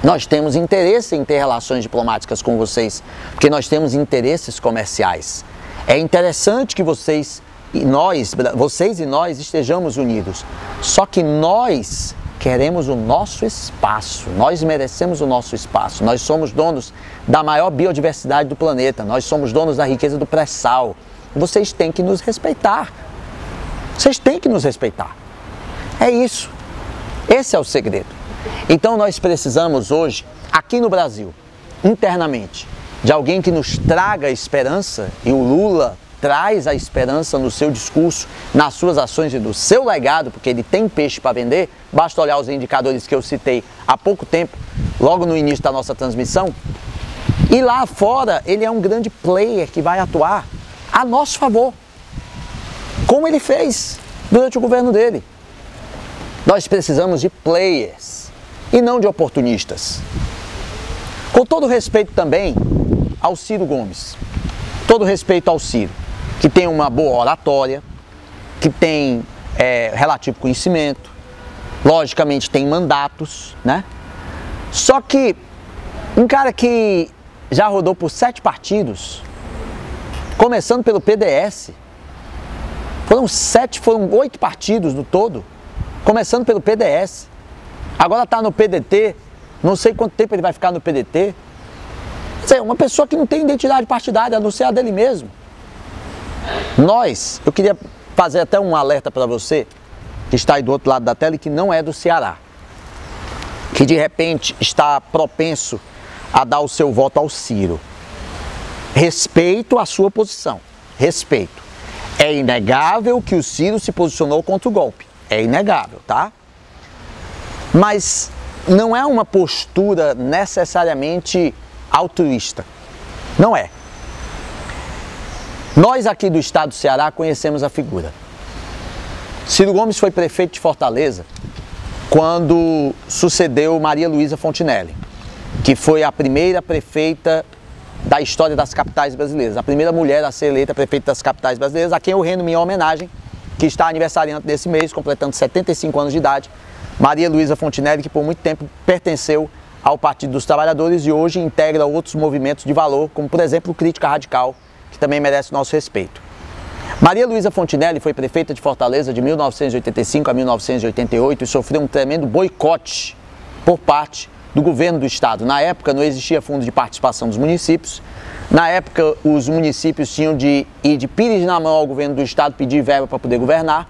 Nós temos interesse em ter relações diplomáticas com vocês, porque nós temos interesses comerciais. É interessante que vocês e nós estejamos unidos. Só que nós queremos o nosso espaço, nós merecemos o nosso espaço, nós somos donos da maior biodiversidade do planeta, nós somos donos da riqueza do pré-sal. Vocês têm que nos respeitar. Vocês têm que nos respeitar. É isso. Esse é o segredo. Então nós precisamos hoje, aqui no Brasil, internamente, de alguém que nos traga esperança, e o Lula traz a esperança no seu discurso, nas suas ações e no seu legado, porque ele tem peixe para vender. Basta olhar os indicadores que eu citei há pouco tempo, logo no início da nossa transmissão. E lá fora ele é um grande player que vai atuar a nosso favor, como ele fez durante o governo dele. Nós precisamos de players e não de oportunistas. Com todo respeito também ao Ciro Gomes, todo respeito ao Ciro, que tem uma boa oratória, que tem relativo conhecimento, logicamente tem mandatos, né? Só que um cara que já rodou por 7 partidos, começando pelo PDS, foram 8 partidos no todo, começando pelo PDS, agora está no PDT, não sei quanto tempo ele vai ficar no PDT. Quer dizer, uma pessoa que não tem identidade partidária, a não ser a dele mesmo. eu queria fazer até um alerta para você, que está aí do outro lado da tela e que não é do Ceará, que de repente está propenso a dar o seu voto ao Ciro. Respeito a sua posição, respeito. É inegável que o Ciro se posicionou contra o golpe, é inegável, tá? Mas não é uma postura necessariamente altruísta, não é. Nós aqui do estado do Ceará conhecemos a figura. Ciro Gomes foi prefeito de Fortaleza quando sucedeu Maria Luísa Fontinelli, que foi a primeira prefeita da história das capitais brasileiras, a primeira mulher a ser eleita prefeita das capitais brasileiras, a quem eu rendo minha homenagem, que está aniversariante desse mês, completando 75 anos de idade, Maria Luísa Fontinelli, que por muito tempo pertenceu ao Partido dos Trabalhadores e hoje integra outros movimentos de valor, como por exemplo o Crítica Radical, que também merece o nosso respeito. Maria Luísa Fontinelli foi prefeita de Fortaleza de 1985 a 1988 e sofreu um tremendo boicote por parte do governo do estado. Na época não existia fundo de participação dos municípios. Na época os municípios tinham de ir de pires na mão ao governo do estado pedir verba para poder governar.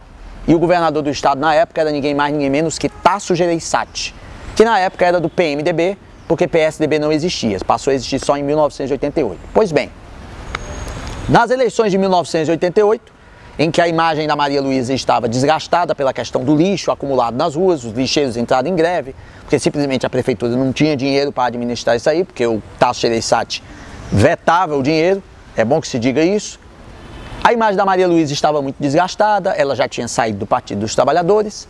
E o governador do estado na época era ninguém mais, ninguém menos que Tasso Gereissati, que na época era do PMDB, porque PSDB não existia, passou a existir só em 1988. Pois bem, nas eleições de 1988, em que a imagem da Maria Luísa estava desgastada pela questão do lixo acumulado nas ruas, os lixeiros entraram em greve, porque simplesmente a prefeitura não tinha dinheiro para administrar isso aí, porque o Tasso Gereissati vetava o dinheiro, é bom que se diga isso. A imagem da Maria Luísa estava muito desgastada, ela já tinha saído do Partido dos Trabalhadores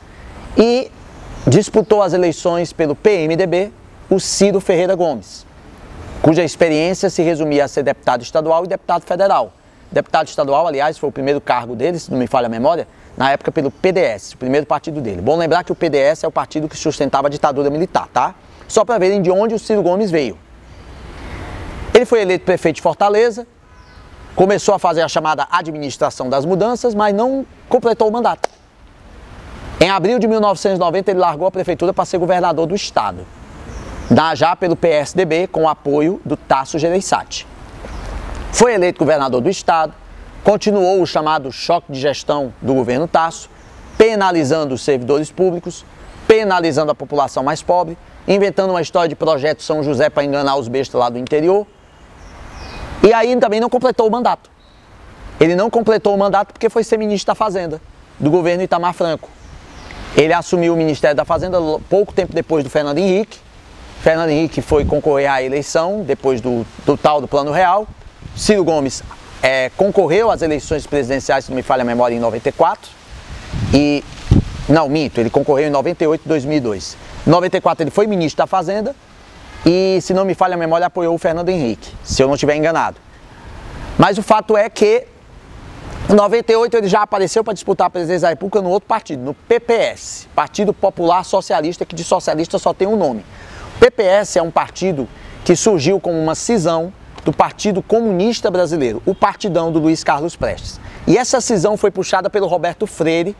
e disputou as eleições pelo PMDB o Ciro Ferreira Gomes, cuja experiência se resumia a ser deputado estadual e deputado federal. Deputado estadual, aliás, foi o primeiro cargo dele, se não me falha a memória, na época pelo PDS, o primeiro partido dele. Bom lembrar que o PDS é o partido que sustentava a ditadura militar, tá? Só para verem de onde o Ciro Gomes veio. Ele foi eleito prefeito de Fortaleza, começou a fazer a chamada administração das mudanças, mas não completou o mandato. Em abril de 1990, ele largou a prefeitura para ser governador do estado, já pelo PSDB, com o apoio do Tasso Gereissati. Foi eleito governador do estado, continuou o chamado choque de gestão do governo Tasso, penalizando os servidores públicos, penalizando a população mais pobre, inventando uma história de projeto São José para enganar os bestas lá do interior. E aí também não completou o mandato. Ele não completou o mandato porque foi ser ministro da Fazenda, do governo Itamar Franco. Ele assumiu o Ministério da Fazenda pouco tempo depois do Fernando Henrique. Fernando Henrique foi concorrer à eleição depois do tal do Plano Real. Ciro Gomes concorreu às eleições presidenciais, se não me falha a memória, em 94. Não, minto, ele concorreu em 98 e 2002. Em 94 ele foi ministro da Fazenda e, se não me falha a memória, apoiou o Fernando Henrique, se eu não estiver enganado. Mas o fato é que em 98 ele já apareceu para disputar a presidência da República no outro partido, no PPS, Partido Popular Socialista, que de socialista só tem um nome. O PPS é um partido que surgiu como uma cisão do Partido Comunista Brasileiro, o partidão do Luiz Carlos Prestes. E essa cisão foi puxada pelo Roberto Freire,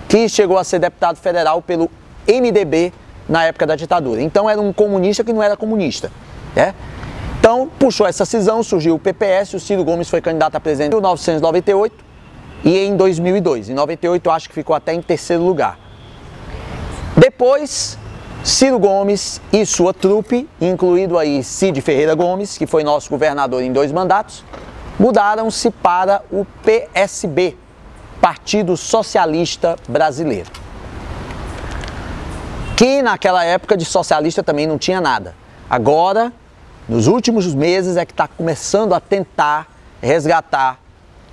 que chegou a ser deputado federal pelo MDB na época da ditadura. Então era um comunista que não era comunista, né? Então puxou essa cisão, surgiu o PPS, o Ciro Gomes foi candidato a presidente em 1998 e em 2002. Em 98 eu acho que ficou até em terceiro lugar. Depois, Ciro Gomes e sua trupe, incluído aí Cid Ferreira Gomes, que foi nosso governador em 2 mandatos, mudaram-se para o PSB, Partido Socialista Brasileiro, que naquela época de socialista também não tinha nada. Agora, nos últimos meses, é que está começando a tentar resgatar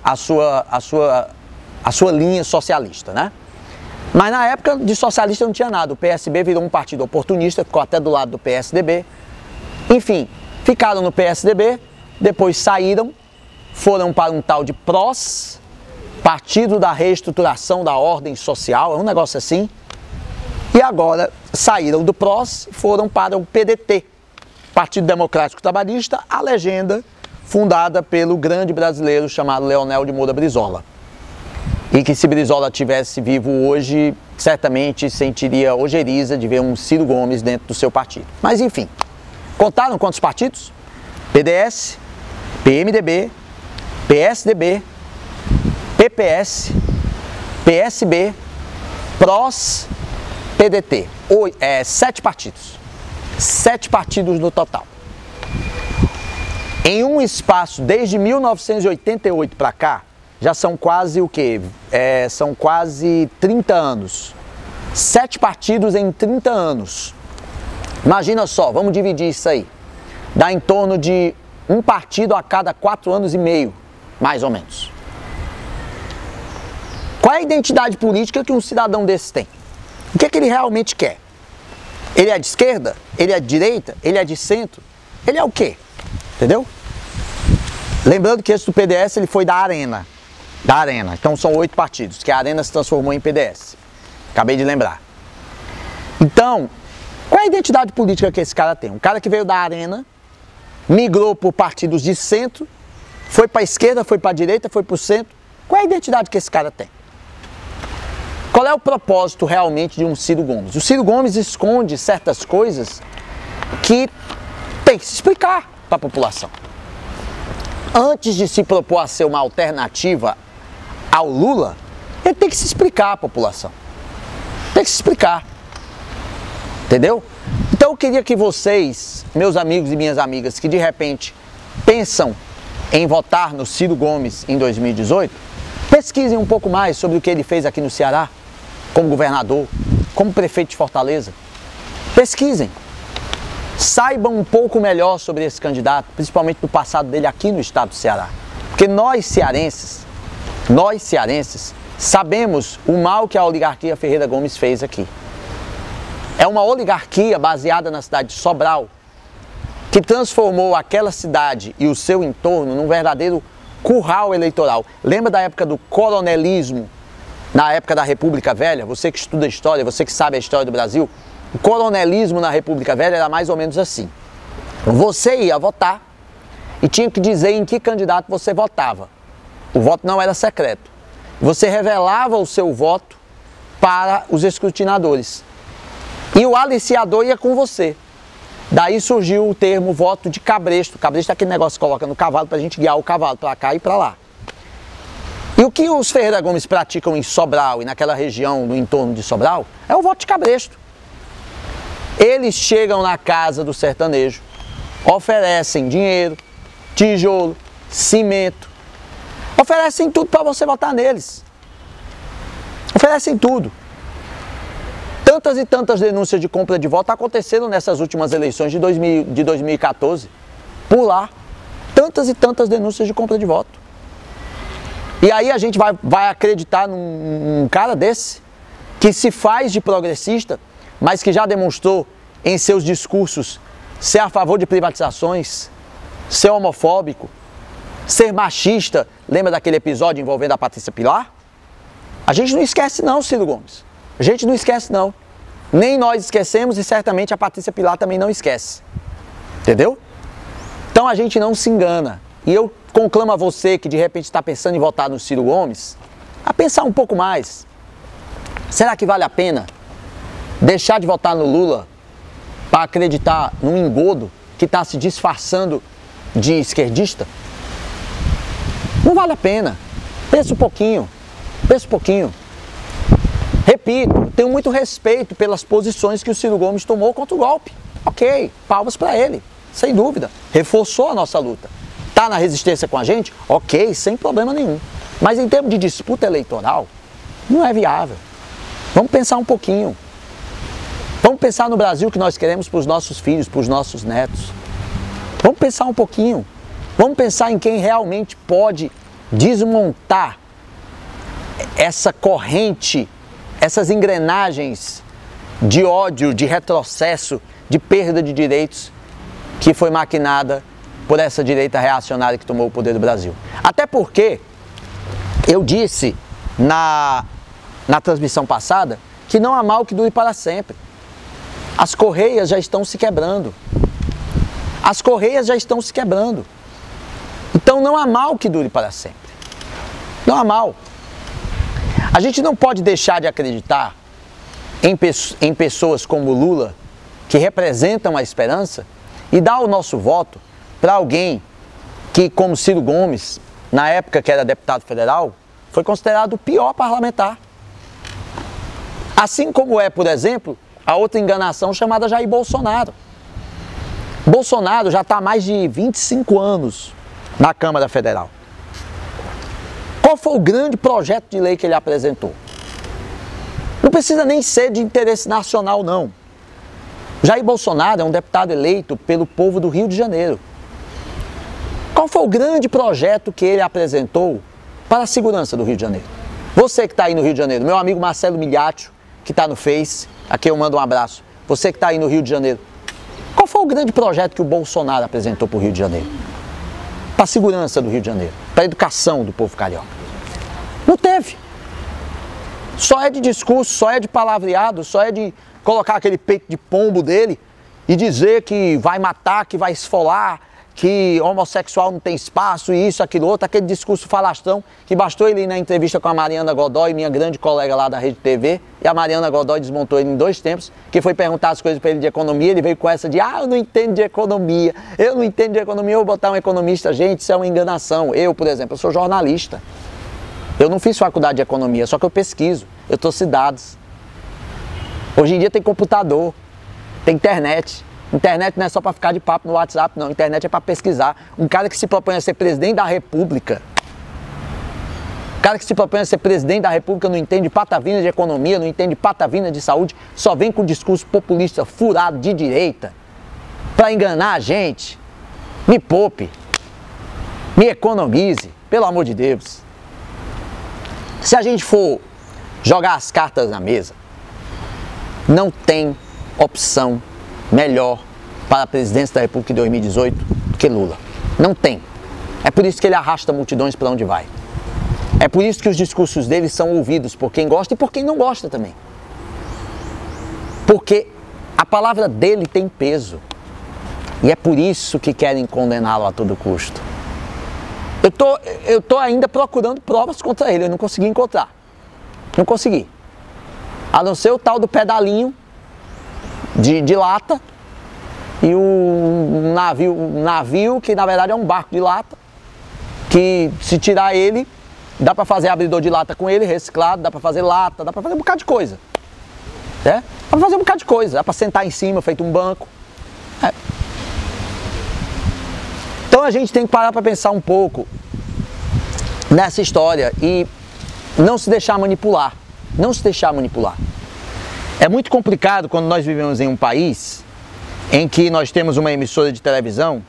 a sua linha socialista, né? Mas na época de socialista não tinha nada. O PSB virou um partido oportunista, ficou até do lado do PSDB. Enfim, ficaram no PSDB, depois saíram, foram para um tal de PROS, Partido da Reestruturação da Ordem Social, é um negócio assim. E agora saíram do PROS e foram para o PDT, Partido Democrático Trabalhista, a legenda fundada pelo grande brasileiro chamado Leonel de Moura Brizola. E que se Brizola tivesse vivo hoje, certamente sentiria ojeriza de ver um Ciro Gomes dentro do seu partido. Mas enfim, contaram quantos partidos? PDS, PMDB, PSDB, PPS, PSB, PROS, PDT. 7 partidos. 7 partidos no total. Em um espaço, desde 1988 para cá, já são quase o quê? São quase 30 anos. 7 partidos em 30 anos. Imagina só, vamos dividir isso aí. Dá em torno de um partido a cada 4 anos e meio, mais ou menos. Qual é a identidade política que um cidadão desse tem? O que é que ele realmente quer? Ele é de esquerda? Ele é de direita? Ele é de centro? Ele é o quê? Entendeu? Lembrando que esse do PDS ele foi da Arena. Então são 8 partidos, que a Arena se transformou em PDS. Acabei de lembrar. Então, qual é a identidade política que esse cara tem? Um cara que veio da Arena, migrou por partidos de centro, foi para a esquerda, foi para a direita, foi para o centro. Qual é a identidade que esse cara tem? Qual é o propósito realmente de um Ciro Gomes? O Ciro Gomes esconde certas coisas que tem que se explicar para a população. Antes de se propor a ser uma alternativa ao Lula, ele tem que se explicar à população. Tem que se explicar. Entendeu? Então eu queria que vocês, meus amigos e minhas amigas, que de repente pensam em votar no Ciro Gomes em 2018, pesquisem um pouco mais sobre o que ele fez aqui no Ceará, como governador, como prefeito de Fortaleza. Pesquisem. Saibam um pouco melhor sobre esse candidato, principalmente do passado dele aqui no estado do Ceará. Porque nós cearenses, sabemos o mal que a oligarquia Ferreira Gomes fez aqui. É uma oligarquia baseada na cidade de Sobral, que transformou aquela cidade e o seu entorno num verdadeiro curral eleitoral. Lembra da época do coronelismo, na época da República Velha? Você que estuda história, você que sabe a história do Brasil, o coronelismo na República Velha era mais ou menos assim. Você ia votar e tinha que dizer em que candidato você votava. O voto não era secreto. Você revelava o seu voto para os escrutinadores. E o aliciador ia com você. Daí surgiu o termo voto de cabresto. Cabresto é aquele negócio que coloca no cavalo para a gente guiar o cavalo para cá e para lá. E o que os Ferreira Gomes praticam em Sobral e naquela região no entorno de Sobral é o voto de cabresto. Eles chegam na casa do sertanejo, oferecem dinheiro, tijolo, cimento, oferecem tudo para você votar neles. Oferecem tudo. Tantas e tantas denúncias de compra de voto aconteceram nessas últimas eleições de 2014. Por lá, tantas e tantas denúncias de compra de voto. E aí a gente vai acreditar num cara desse, que se faz de progressista, mas que já demonstrou em seus discursos ser a favor de privatizações, ser homofóbico, ser machista. Lembra daquele episódio envolvendo a Patrícia Pilar? A gente não esquece não, Ciro Gomes. A gente não esquece não. Nem nós esquecemos e certamente a Patrícia Pilar também não esquece. Entendeu? Então a gente não se engana. E eu conclamo a você que de repente está pensando em votar no Ciro Gomes, a pensar um pouco mais. Será que vale a pena deixar de votar no Lula para acreditar num engodo que está se disfarçando de esquerdista? Não vale a pena. Pensa um pouquinho. Pensa um pouquinho. Repito, tenho muito respeito pelas posições que o Ciro Gomes tomou contra o golpe. Ok, palmas para ele, sem dúvida. Reforçou a nossa luta. Está na resistência com a gente? Ok, sem problema nenhum. Mas em termos de disputa eleitoral, não é viável. Vamos pensar um pouquinho. Vamos pensar no Brasil que nós queremos para os nossos filhos, para os nossos netos. Vamos pensar um pouquinho. Vamos pensar em quem realmente pode desmontar essa corrente, essas engrenagens de ódio, de retrocesso, de perda de direitos que foi maquinada por essa direita reacionária que tomou o poder do Brasil. Até porque eu disse na transmissão passada que não há mal que dure para sempre. As correias já estão se quebrando. As correias já estão se quebrando. Então não há mal que dure para sempre. Não há mal. A gente não pode deixar de acreditar em pessoas como Lula, que representam a esperança, e dar o nosso voto para alguém que, como Ciro Gomes, na época que era deputado federal, foi considerado o pior parlamentar. Assim como é, por exemplo, a outra enganação chamada Jair Bolsonaro. Bolsonaro já está há mais de 25 anos na Câmara Federal. Qual foi o grande projeto de lei que ele apresentou? Não precisa nem ser de interesse nacional, não. Jair Bolsonaro é um deputado eleito pelo povo do Rio de Janeiro. Qual foi o grande projeto que ele apresentou para a segurança do Rio de Janeiro? Você que está aí no Rio de Janeiro, meu amigo Marcelo Miliaccio, que está no Face, aqui eu mando um abraço. Você que está aí no Rio de Janeiro, qual foi o grande projeto que o Bolsonaro apresentou para o Rio de Janeiro? Para a segurança do Rio de Janeiro, para a educação do povo carioca? Não teve. Só é de discurso, só é de palavreado, só é de colocar aquele peito de pombo dele e dizer que vai matar, que vai esfolar, que homossexual não tem espaço, isso, aquilo, outro, aquele discurso falastrão que bastou ele ir na entrevista com a Mariana Godoy, minha grande colega lá da Rede TV, e a Mariana Godoy desmontou ele em 2 tempos, que foi perguntar as coisas para ele de economia, ele veio com essa de, eu não entendo de economia, eu vou botar um economista, gente, isso é uma enganação. Eu, por exemplo, eu sou jornalista, eu não fiz faculdade de economia, só que eu pesquiso, eu trouxe dados. Hoje em dia tem computador, tem internet. Internet não é só para ficar de papo no WhatsApp, não. Internet é para pesquisar. Um cara que se propõe a ser presidente da República, não entende patavina de economia, não entende patavina de saúde, só vem com discurso populista furado de direita para enganar a gente. Me poupe, me economize, pelo amor de Deus. Se a gente for jogar as cartas na mesa, não tem opção melhor para a presidência da República em 2018 do que Lula. Não tem. É por isso que ele arrasta multidões para onde vai. É por isso que os discursos dele são ouvidos por quem gosta e por quem não gosta também. Porque a palavra dele tem peso. E é por isso que querem condená-lo a todo custo. Eu tô ainda procurando provas contra ele, eu não consegui encontrar. Não consegui. A não ser o tal do pedalinho de lata e o navio que na verdade é um barco de lata, que se tirar ele, dá para fazer abridor de lata com ele, reciclado, dá para fazer lata, dá para fazer um bocado de coisa. Dá para fazer um bocado de coisa, dá para sentar em cima, feito um banco. Então a gente tem que parar para pensar um pouco nessa história e não se deixar manipular. Não se deixar manipular. É muito complicado quando nós vivemos em um país em que nós temos uma emissora de televisão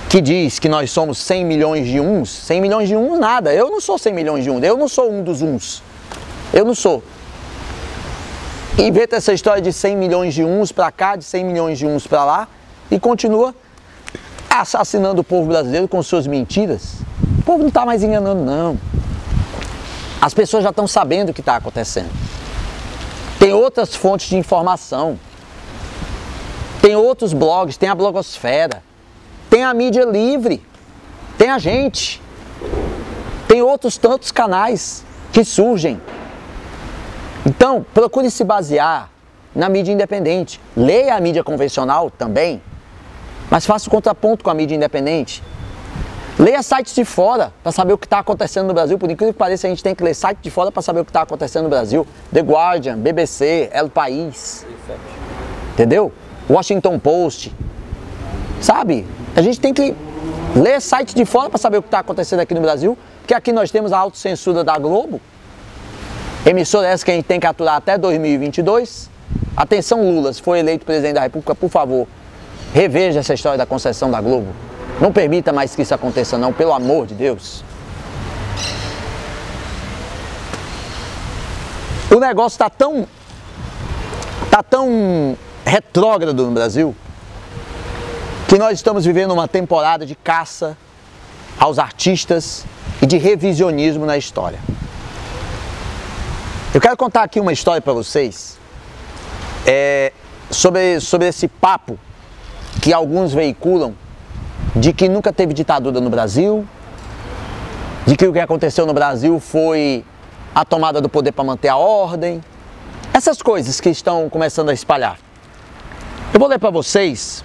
que diz que nós somos 100 milhões de uns. 100 milhões de uns nada, eu não sou 100 milhões de uns, eu não sou um dos uns. Eu não sou. Inventa essa história de 100 milhões de uns para cá, de 100 milhões de uns para lá e continua assassinando o povo brasileiro com suas mentiras. O povo não está mais enganando, não. As pessoas já estão sabendo o que está acontecendo. Tem outras fontes de informação. Tem outros blogs, tem a blogosfera. Tem a mídia livre. Tem a gente. Tem outros tantos canais que surgem. Então, procure se basear na mídia independente. Leia a mídia convencional também, mas faça o contraponto com a mídia independente. Leia sites de fora para saber o que está acontecendo no Brasil. Por incrível que pareça, a gente tem que ler sites de fora para saber o que está acontecendo no Brasil. The Guardian, BBC, El País. Entendeu? Washington Post. Sabe? A gente tem que ler sites de fora para saber o que está acontecendo aqui no Brasil. Porque aqui nós temos a autocensura da Globo. Emissora essa que a gente tem que aturar até 2022. Atenção, Lula, se for eleito presidente da República, por favor, reveja essa história da concessão da Globo. Não permita mais que isso aconteça não, pelo amor de Deus. O negócio está tão retrógrado no Brasil que nós estamos vivendo uma temporada de caça aos artistas e de revisionismo na história. Eu quero contar aqui uma história para vocês sobre esse papo que alguns veiculam de que nunca teve ditadura no Brasil, de que o que aconteceu no Brasil foi a tomada do poder para manter a ordem, essas coisas que estão começando a espalhar. Eu vou ler para vocês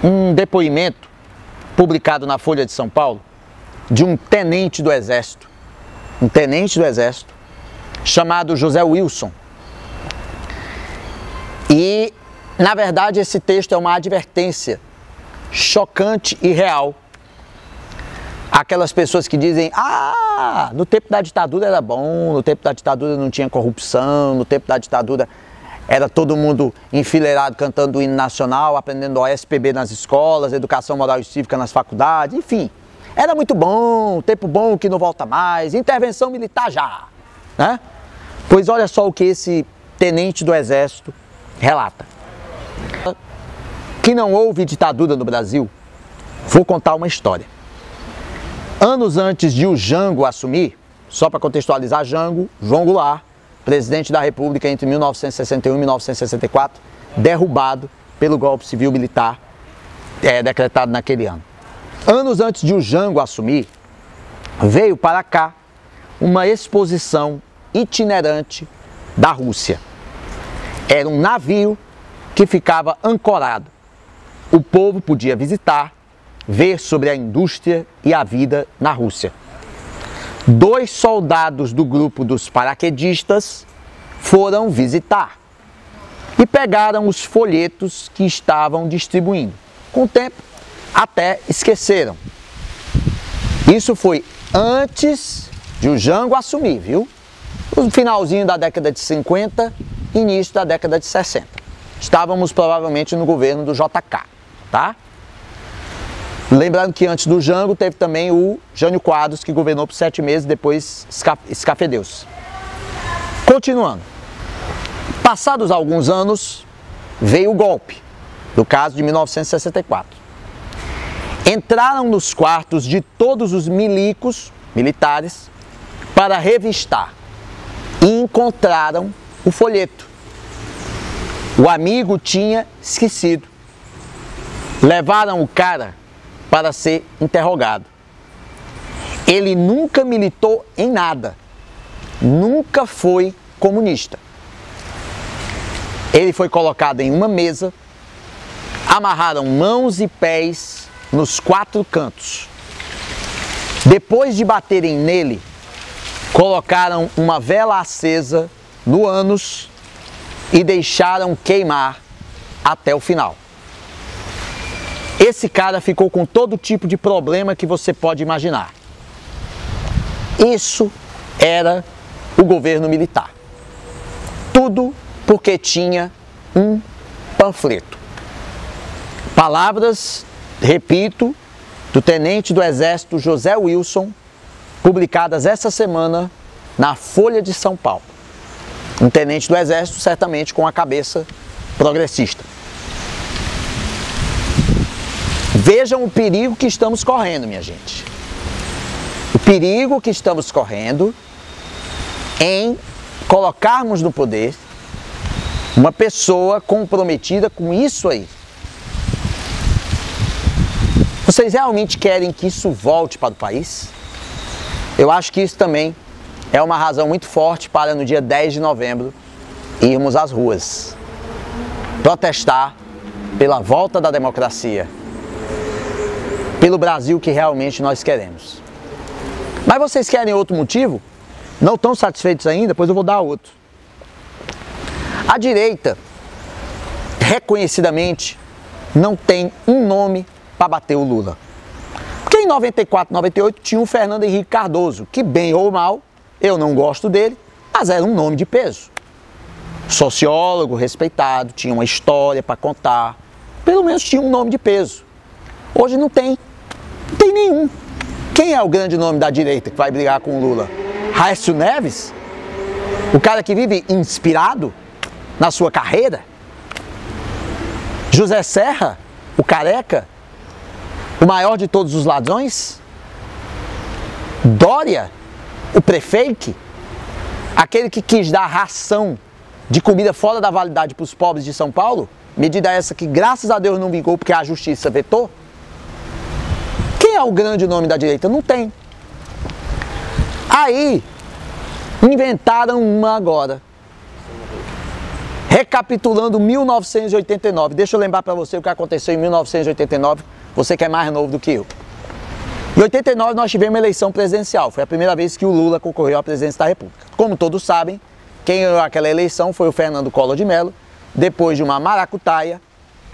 um depoimento publicado na Folha de São Paulo de um tenente do Exército um tenente do Exército, chamado José Wilson. E, na verdade, esse texto é uma advertência chocante e real. Aquelas pessoas que dizem, no tempo da ditadura era bom, no tempo da ditadura não tinha corrupção, no tempo da ditadura era todo mundo enfileirado cantando o hino nacional, aprendendo OSPB nas escolas, educação moral e cívica nas faculdades, enfim. Era muito bom, tempo bom que não volta mais, intervenção militar já, né? Pois olha só o que esse tenente do Exército relata. Que não houve ditadura no Brasil, vou contar uma história. Anos antes de o Jango assumir, só para contextualizar, Jango, João Goulart, presidente da República entre 1961 e 1964, derrubado pelo golpe civil-militar decretado naquele ano. Anos antes de o Jango assumir, veio para cá uma exposição itinerante da Rússia. Era um navio que ficava ancorado. O povo podia visitar, ver sobre a indústria e a vida na Rússia. 2 soldados do grupo dos paraquedistas foram visitar e pegaram os folhetos que estavam distribuindo. Com o tempo, até esqueceram. Isso foi antes de o Jango assumir, viu? No finalzinho da década de 50, início da década de 60. Estávamos provavelmente no governo do JK, tá? Lembrando que antes do Jango teve também o Jânio Quadros, que governou por 7 meses, depois escafedeu-se. Continuando. Passados alguns anos, veio o golpe, no caso de 1964. Entraram nos quartos de todos os milicos, militares, para revistar e encontraram o folheto. O amigo tinha esquecido. Levaram o cara para ser interrogado. Ele nunca militou em nada, nunca foi comunista. Ele foi colocado em uma mesa, amarraram mãos e pés nos 4 cantos. Depois de baterem nele, colocaram uma vela acesa no ânus e deixaram queimar até o final. Esse cara ficou com todo tipo de problema que você pode imaginar. Isso era o governo militar. Tudo porque tinha um panfleto. Palavras, repito, do tenente do Exército José Wilson, publicadas essa semana na Folha de São Paulo. Um tenente do Exército, certamente com a cabeça progressista. Vejam o perigo que estamos correndo, minha gente. O perigo que estamos correndo em colocarmos no poder uma pessoa comprometida com isso aí. Vocês realmente querem que isso volte para o país? Eu acho que isso também é uma razão muito forte para no dia 10 de novembro irmos às ruas protestar pela volta da democracia, pelo Brasil que realmente nós queremos. Mas vocês querem outro motivo? Não estão satisfeitos ainda? Pois eu vou dar outro. A direita, reconhecidamente, não tem um nome para bater o Lula. Porque em 94, 98 tinha o Fernando Henrique Cardoso, que bem ou mal, eu não gosto dele, mas era um nome de peso. Sociólogo respeitado, tinha uma história para contar, pelo menos tinha um nome de peso. Hoje não tem. Não tem nenhum. Quem é o grande nome da direita que vai brigar com o Lula? Aécio Neves? O cara que vive inspirado na sua carreira? José Serra? O careca? O maior de todos os ladrões? Dória? O prefeito? Aquele que quis dar ração de comida fora da validade para os pobres de São Paulo? Medida essa que graças a Deus não vingou porque a justiça vetou? Quem é o grande nome da direita? Não tem. Aí, inventaram uma agora. Recapitulando 1989. Deixa eu lembrar para você o que aconteceu em 1989. Você que é mais novo do que eu. Em 89 nós tivemos uma eleição presidencial, foi a primeira vez que o Lula concorreu à presidência da República. Como todos sabem, quem ganhou aquela eleição foi o Fernando Collor de Mello, depois de uma maracutaia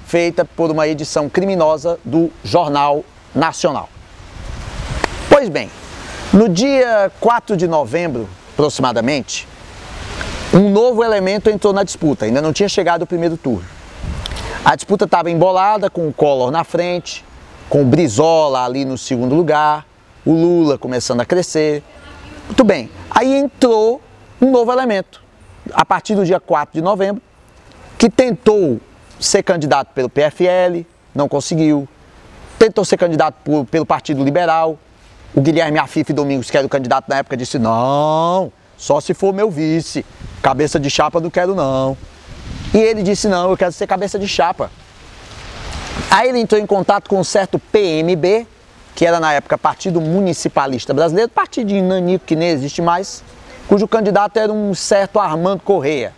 feita por uma edição criminosa do Jornal Nacional. Pois bem, no dia 4 de novembro, aproximadamente, um novo elemento entrou na disputa, ainda não tinha chegado o primeiro turno. A disputa estava embolada, com o Collor na frente, com o Brizola ali no segundo lugar, o Lula começando a crescer. Muito bem, aí entrou um novo elemento, a partir do dia 4 de novembro, que tentou ser candidato pelo PFL, não conseguiu, tentou ser candidato pelo Partido Liberal, o Guilherme Afife Domingos, que era o candidato na época, disse: não, só se for meu vice, cabeça de chapa não quero não. E ele disse: não, eu quero ser cabeça de chapa. Aí ele entrou em contato com um certo PMB, que era na época Partido Municipalista Brasileiro, partidinho nanico que nem existe mais, cujo candidato era um certo Armando Correia,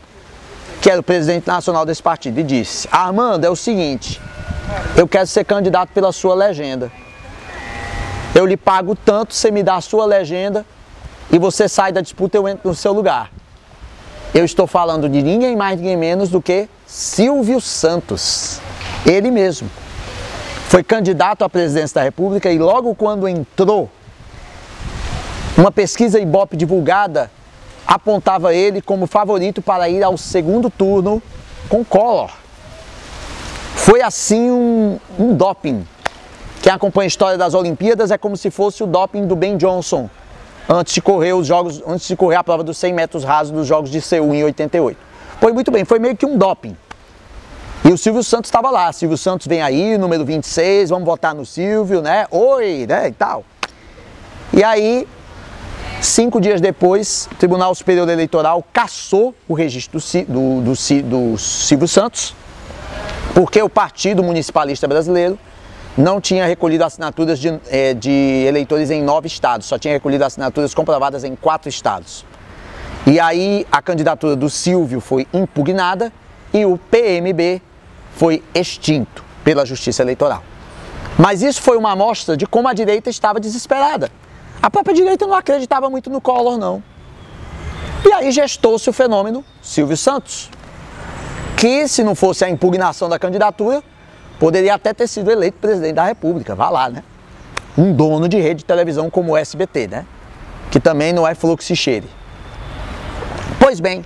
que era o presidente nacional desse partido, e disse: Armando, é o seguinte, eu quero ser candidato pela sua legenda. Eu lhe pago tanto, você me dá a sua legenda e você sai da disputa, eu entro no seu lugar. Eu estou falando de ninguém mais, ninguém menos do que Silvio Santos, ele mesmo. Foi candidato à presidência da República e logo quando entrou, uma pesquisa Ibope divulgada apontava ele como favorito para ir ao segundo turno com Collor. Foi assim um doping. Quem acompanha a história das Olimpíadas é como se fosse o doping do Ben Johnson antes de correr a prova dos 100 metros rasos dos Jogos de Seul em 88. Foi muito bem, foi meio que um doping. E o Silvio Santos estava lá. Silvio Santos vem aí, número 26, vamos votar no Silvio, né? Oi, né? E tal. E aí, 5 dias depois, o Tribunal Superior Eleitoral cassou o registro do Silvio Santos, porque o Partido Municipalista Brasileiro não tinha recolhido assinaturas de eleitores em 9 estados, só tinha recolhido assinaturas comprovadas em 4 estados. E aí a candidatura do Silvio foi impugnada e o PMB foi extinto pela Justiça Eleitoral. Mas isso foi uma amostra de como a direita estava desesperada. A própria direita não acreditava muito no Collor, não. E aí gestou-se o fenômeno Silvio Santos, que se não fosse a impugnação da candidatura, poderia até ter sido eleito presidente da República, vá lá, né? Um dono de rede de televisão como o SBT, né? Que também não é fluxo e cheire. Pois bem,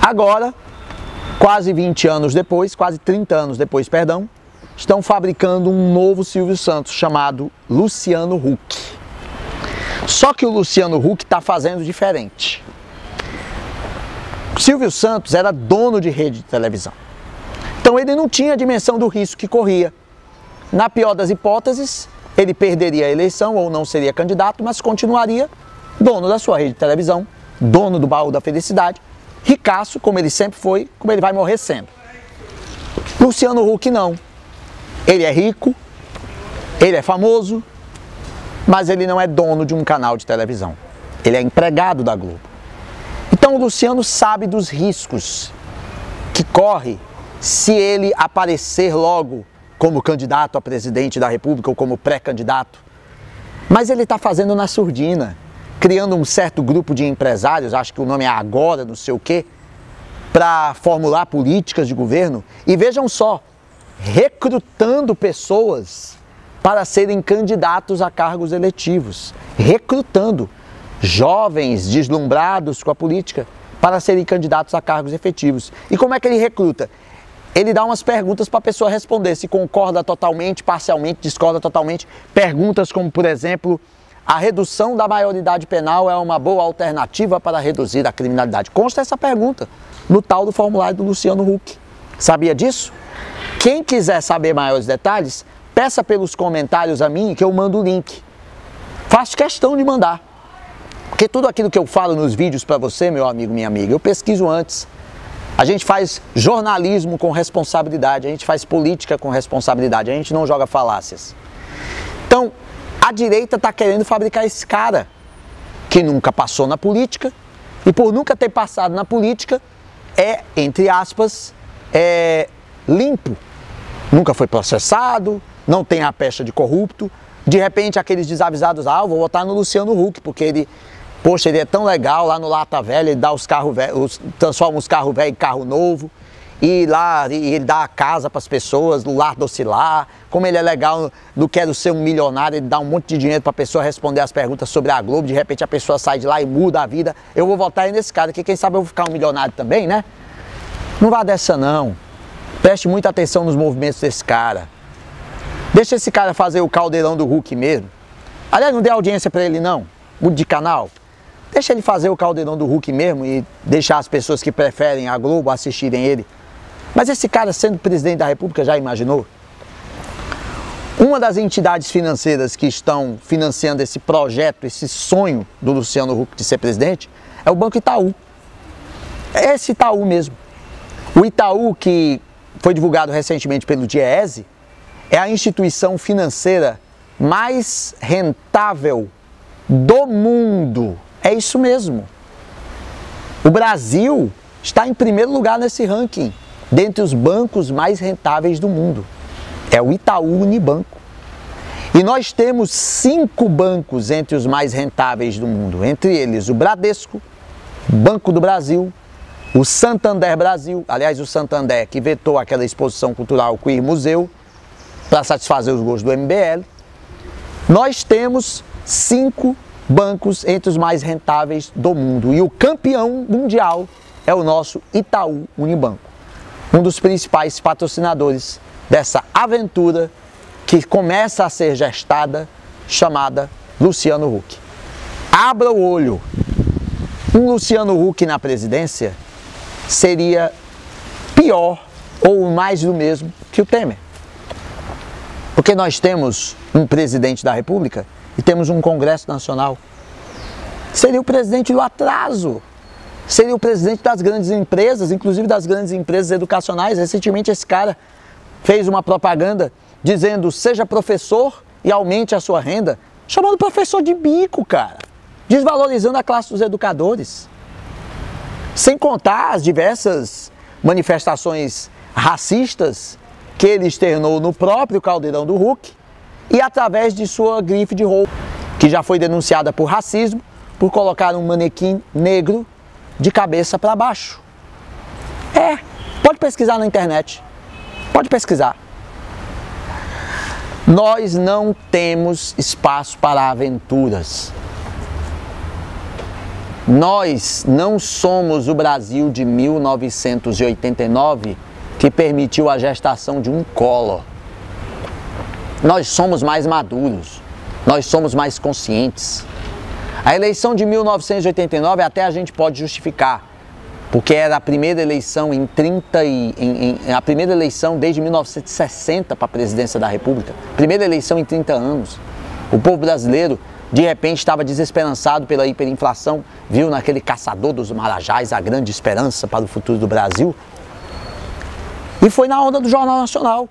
agora, quase 20 anos depois, quase 30 anos depois, perdão, estão fabricando um novo Silvio Santos chamado Luciano Huck. Só que o Luciano Huck está fazendo diferente. Silvio Santos era dono de rede de televisão. Então ele não tinha a dimensão do risco que corria. Na pior das hipóteses, ele perderia a eleição ou não seria candidato, mas continuaria dono da sua rede de televisão, dono do baú da felicidade, ricaço, como ele sempre foi, como ele vai morrer sendo. Luciano Huck não. Ele é rico, ele é famoso, mas ele não é dono de um canal de televisão. Ele é empregado da Globo. Então o Luciano sabe dos riscos que corre se ele aparecer logo como candidato a presidente da República ou como pré-candidato. Mas ele está fazendo na surdina, criando um certo grupo de empresários, acho que o nome é Agora, não sei o quê, para formular políticas de governo. E vejam só, recrutando pessoas para serem candidatos a cargos eletivos. Recrutando jovens deslumbrados com a política para serem candidatos a cargos efetivos. E como é que ele recruta? Ele dá umas perguntas para a pessoa responder se concorda totalmente, parcialmente, discorda totalmente. Perguntas como, por exemplo, a redução da maioridade penal é uma boa alternativa para reduzir a criminalidade? Consta essa pergunta no tal do formulário do Luciano Huck. Sabia disso? Quem quiser saber maiores detalhes, peça pelos comentários a mim que eu mando o link. Faço questão de mandar. Porque tudo aquilo que eu falo nos vídeos para você, meu amigo, minha amiga, eu pesquiso antes. A gente faz jornalismo com responsabilidade, a gente faz política com responsabilidade, a gente não joga falácias. Então, a direita está querendo fabricar esse cara que nunca passou na política e por nunca ter passado na política é, entre aspas, limpo. Nunca foi processado, não tem a pecha de corrupto, De repente, aqueles desavisados, eu vou votar no Luciano Huck, porque ele, poxa, ele é tão legal lá no Lata Velha, ele dá os carros velhos, transforma os carros velhos em carro novo, e lá ele dá a casa para as pessoas, no lar docilar, como ele é legal, não quero ser um milionário, ele dá um monte de dinheiro para a pessoa responder as perguntas sobre a Globo, de repente a pessoa sai de lá e muda a vida. Eu vou votar aí nesse cara, que quem sabe eu vou ficar um milionário também, né? Não vá dessa não, preste muita atenção nos movimentos desse cara. Deixa esse cara fazer o caldeirão do Huck mesmo. Aliás, não dê audiência para ele não, mude de canal. Deixa ele fazer o caldeirão do Huck mesmo e deixar as pessoas que preferem a Globo assistirem ele. Mas esse cara sendo presidente da República, já imaginou? Uma das entidades financeiras que estão financiando esse projeto, esse sonho do Luciano Huck de ser presidente, é o Banco Itaú. É esse Itaú mesmo. O Itaú, que foi divulgado recentemente pelo Diese, é a instituição financeira mais rentável do mundo. É isso mesmo. O Brasil está em primeiro lugar nesse ranking, dentre os bancos mais rentáveis do mundo. É o Itaú Unibanco. E nós temos 5 bancos entre os mais rentáveis do mundo. Entre eles o Bradesco, Banco do Brasil, o Santander Brasil, aliás o Santander que vetou aquela exposição cultural Queer Museu, para satisfazer os gostos do MBL. Nós temos 5 bancos entre os mais rentáveis do mundo. E o campeão mundial é o nosso Itaú Unibanco, um dos principais patrocinadores dessa aventura que começa a ser gestada, chamada Luciano Huck. Abra o olho. Um Luciano Huck na presidência seria pior ou mais do mesmo que o Temer. Porque nós temos um presidente da República e temos um Congresso Nacional. Seria o presidente do atraso. Seria o presidente das grandes empresas, inclusive das grandes empresas educacionais. Recentemente esse cara fez uma propaganda dizendo: seja professor e aumente a sua renda, chamando o professor de bico, cara. Desvalorizando a classe dos educadores. Sem contar as diversas manifestações racistas que ele externou no próprio caldeirão do Huck e através de sua grife de roupa, que já foi denunciada por racismo, por colocar um manequim negro de cabeça para baixo. Pode pesquisar na internet, pode pesquisar. Nós não temos espaço para aventuras. Nós não somos o Brasil de 1989 que permitiu a gestação de um Collor. Nós somos mais maduros, nós somos mais conscientes. A eleição de 1989 até a gente pode justificar, porque era a primeira eleição a primeira eleição desde 1960 para a presidência da República, primeira eleição em 30 anos. O povo brasileiro de repente estava desesperançado pela hiperinflação, viu naquele caçador dos Marajás a grande esperança para o futuro do Brasil e foi na onda do Jornal Nacional.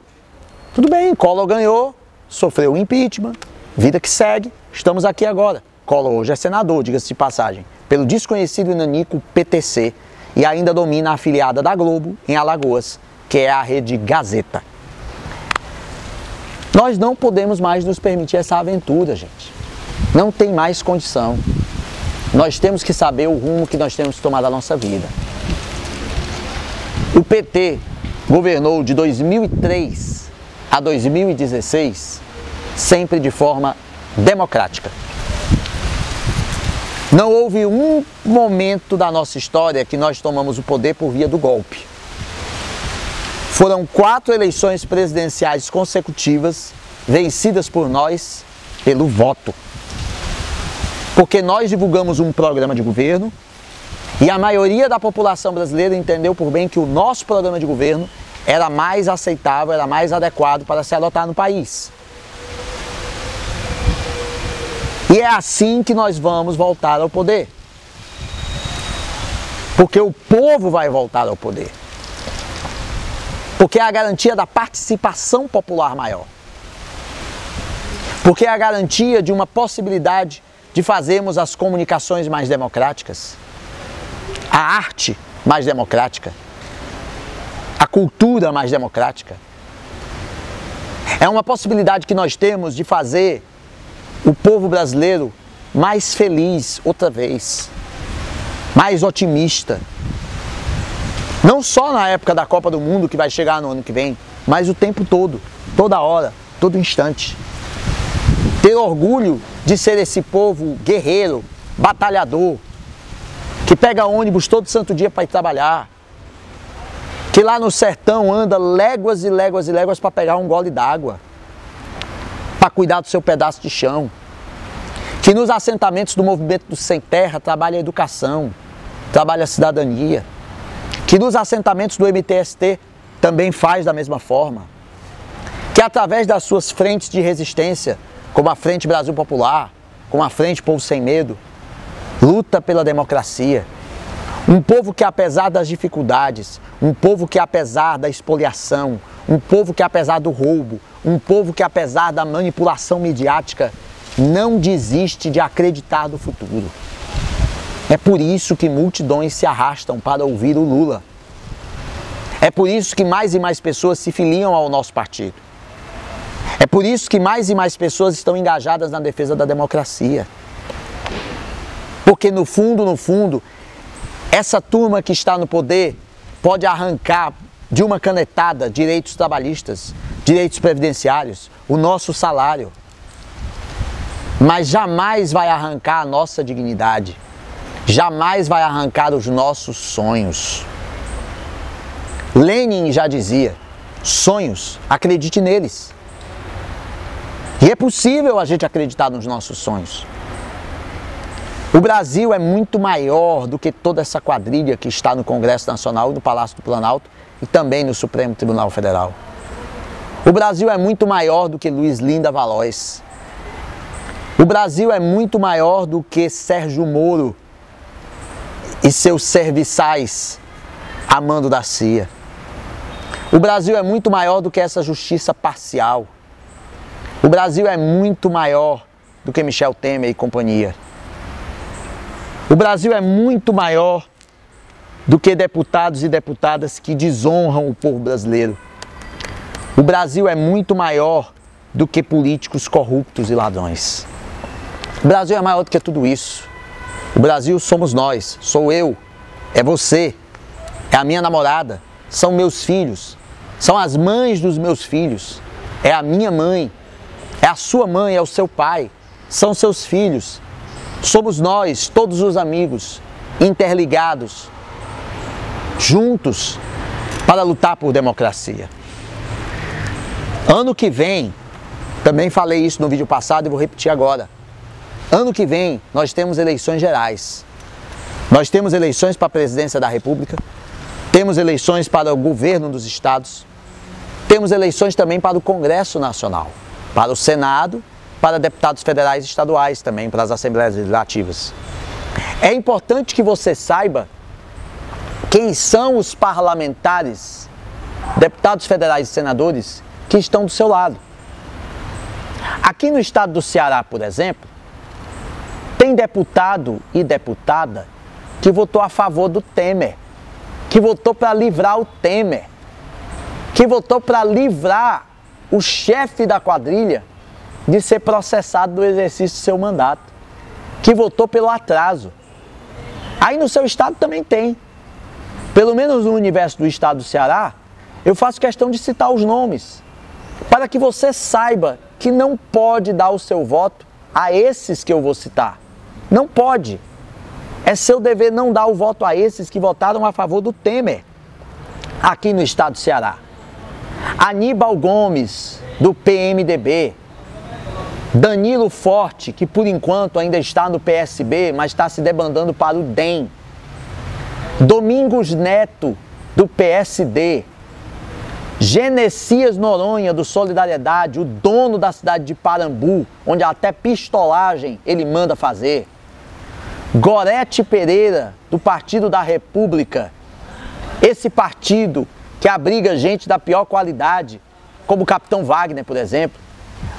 Tudo bem, Collor ganhou, sofreu o impeachment, vida que segue, estamos aqui agora. Collor hoje é senador, diga-se de passagem, pelo desconhecido e nanico PTC e ainda domina a afiliada da Globo em Alagoas, que é a Rede Gazeta. Nós não podemos mais nos permitir essa aventura, gente. Não tem mais condição. Nós temos que saber o rumo que nós temos que tomar da nossa vida. O PT governou de 2003 a 2016 sempre de forma democrática. Não houve um momento da nossa história que nós tomamos o poder por via do golpe. Foram 4 eleições presidenciais consecutivas vencidas por nós pelo voto. Porque nós divulgamos um programa de governo e a maioria da população brasileira entendeu por bem que o nosso programa de governo era mais aceitável, era mais adequado para se adotar no país. E é assim que nós vamos voltar ao poder. Porque o povo vai voltar ao poder. Porque é a garantia da participação popular maior. Porque é a garantia de uma possibilidade de fazermos as comunicações mais democráticas, a arte mais democrática, a cultura mais democrática. É uma possibilidade que nós temos de fazer o povo brasileiro mais feliz outra vez, mais otimista. Não só na época da Copa do Mundo, que vai chegar no ano que vem, mas o tempo todo, toda hora, todo instante. Ter orgulho de ser esse povo guerreiro, batalhador, que pega ônibus todo santo dia para ir trabalhar, que lá no sertão anda léguas e léguas e léguas para pegar um gole d'água, para cuidar do seu pedaço de chão, que nos assentamentos do movimento do Sem Terra trabalha a educação, trabalha a cidadania, que nos assentamentos do MTST também faz da mesma forma, que através das suas frentes de resistência, como a Frente Brasil Popular, como a Frente Povo Sem Medo, luta pela democracia. Um povo que, apesar das dificuldades, um povo que, apesar da expoliação, um povo que, apesar do roubo, um povo que, apesar da manipulação midiática, não desiste de acreditar no futuro. É por isso que multidões se arrastam para ouvir o Lula. É por isso que mais e mais pessoas se filiam ao nosso partido. É por isso que mais e mais pessoas estão engajadas na defesa da democracia. Porque no fundo, essa turma que está no poder pode arrancar de uma canetada direitos trabalhistas, direitos previdenciários, o nosso salário. Mas jamais vai arrancar a nossa dignidade. Jamais vai arrancar os nossos sonhos. Lenin já dizia, sonhos, acredite neles. E é possível a gente acreditar nos nossos sonhos. O Brasil é muito maior do que toda essa quadrilha que está no Congresso Nacional, no Palácio do Planalto e também no Supremo Tribunal Federal. O Brasil é muito maior do que Luiz Linda Valois. O Brasil é muito maior do que Sérgio Moro e seus serviçais a mando da CIA. O Brasil é muito maior do que essa justiça parcial. O Brasil é muito maior do que Michel Temer e companhia. O Brasil é muito maior do que deputados e deputadas que desonram o povo brasileiro. O Brasil é muito maior do que políticos corruptos e ladrões. O Brasil é maior do que tudo isso. O Brasil somos nós, sou eu, é você, é a minha namorada, são meus filhos, são as mães dos meus filhos, é a minha mãe, é a sua mãe, é o seu pai, são seus filhos. Somos nós, todos os amigos, interligados, juntos, para lutar por democracia. Ano que vem, também falei isso no vídeo passado e vou repetir agora. Ano que vem, nós temos eleições gerais. Nós temos eleições para a presidência da República, temos eleições para o governo dos estados, temos eleições também para o Congresso Nacional, para o Senado, para deputados federais e estaduais também, para as Assembleias Legislativas. É importante que você saiba quem são os parlamentares, deputados federais e senadores que estão do seu lado. Aqui no estado do Ceará, por exemplo, tem deputado e deputada que votou a favor do Temer, que votou para livrar o Temer, que votou para livrar o chefe da quadrilha de ser processado do exercício do seu mandato, que votou pelo atraso. Aí no seu estado também tem. Pelo menos no universo do estado do Ceará, eu faço questão de citar os nomes, para que você saiba que não pode dar o seu voto a esses que eu vou citar. Não pode. É seu dever não dar o voto a esses que votaram a favor do Temer, aqui no estado do Ceará. Aníbal Gomes, do PMDB, Danilo Forte, que por enquanto ainda está no PSB, mas está se debandando para o DEM. Domingos Neto, do PSD. Genesias Noronha, do Solidariedade, o dono da cidade de Parambu, onde até pistolagem ele manda fazer. Gorete Pereira, do Partido da República. Esse partido que abriga gente da pior qualidade, como o Capitão Wagner, por exemplo.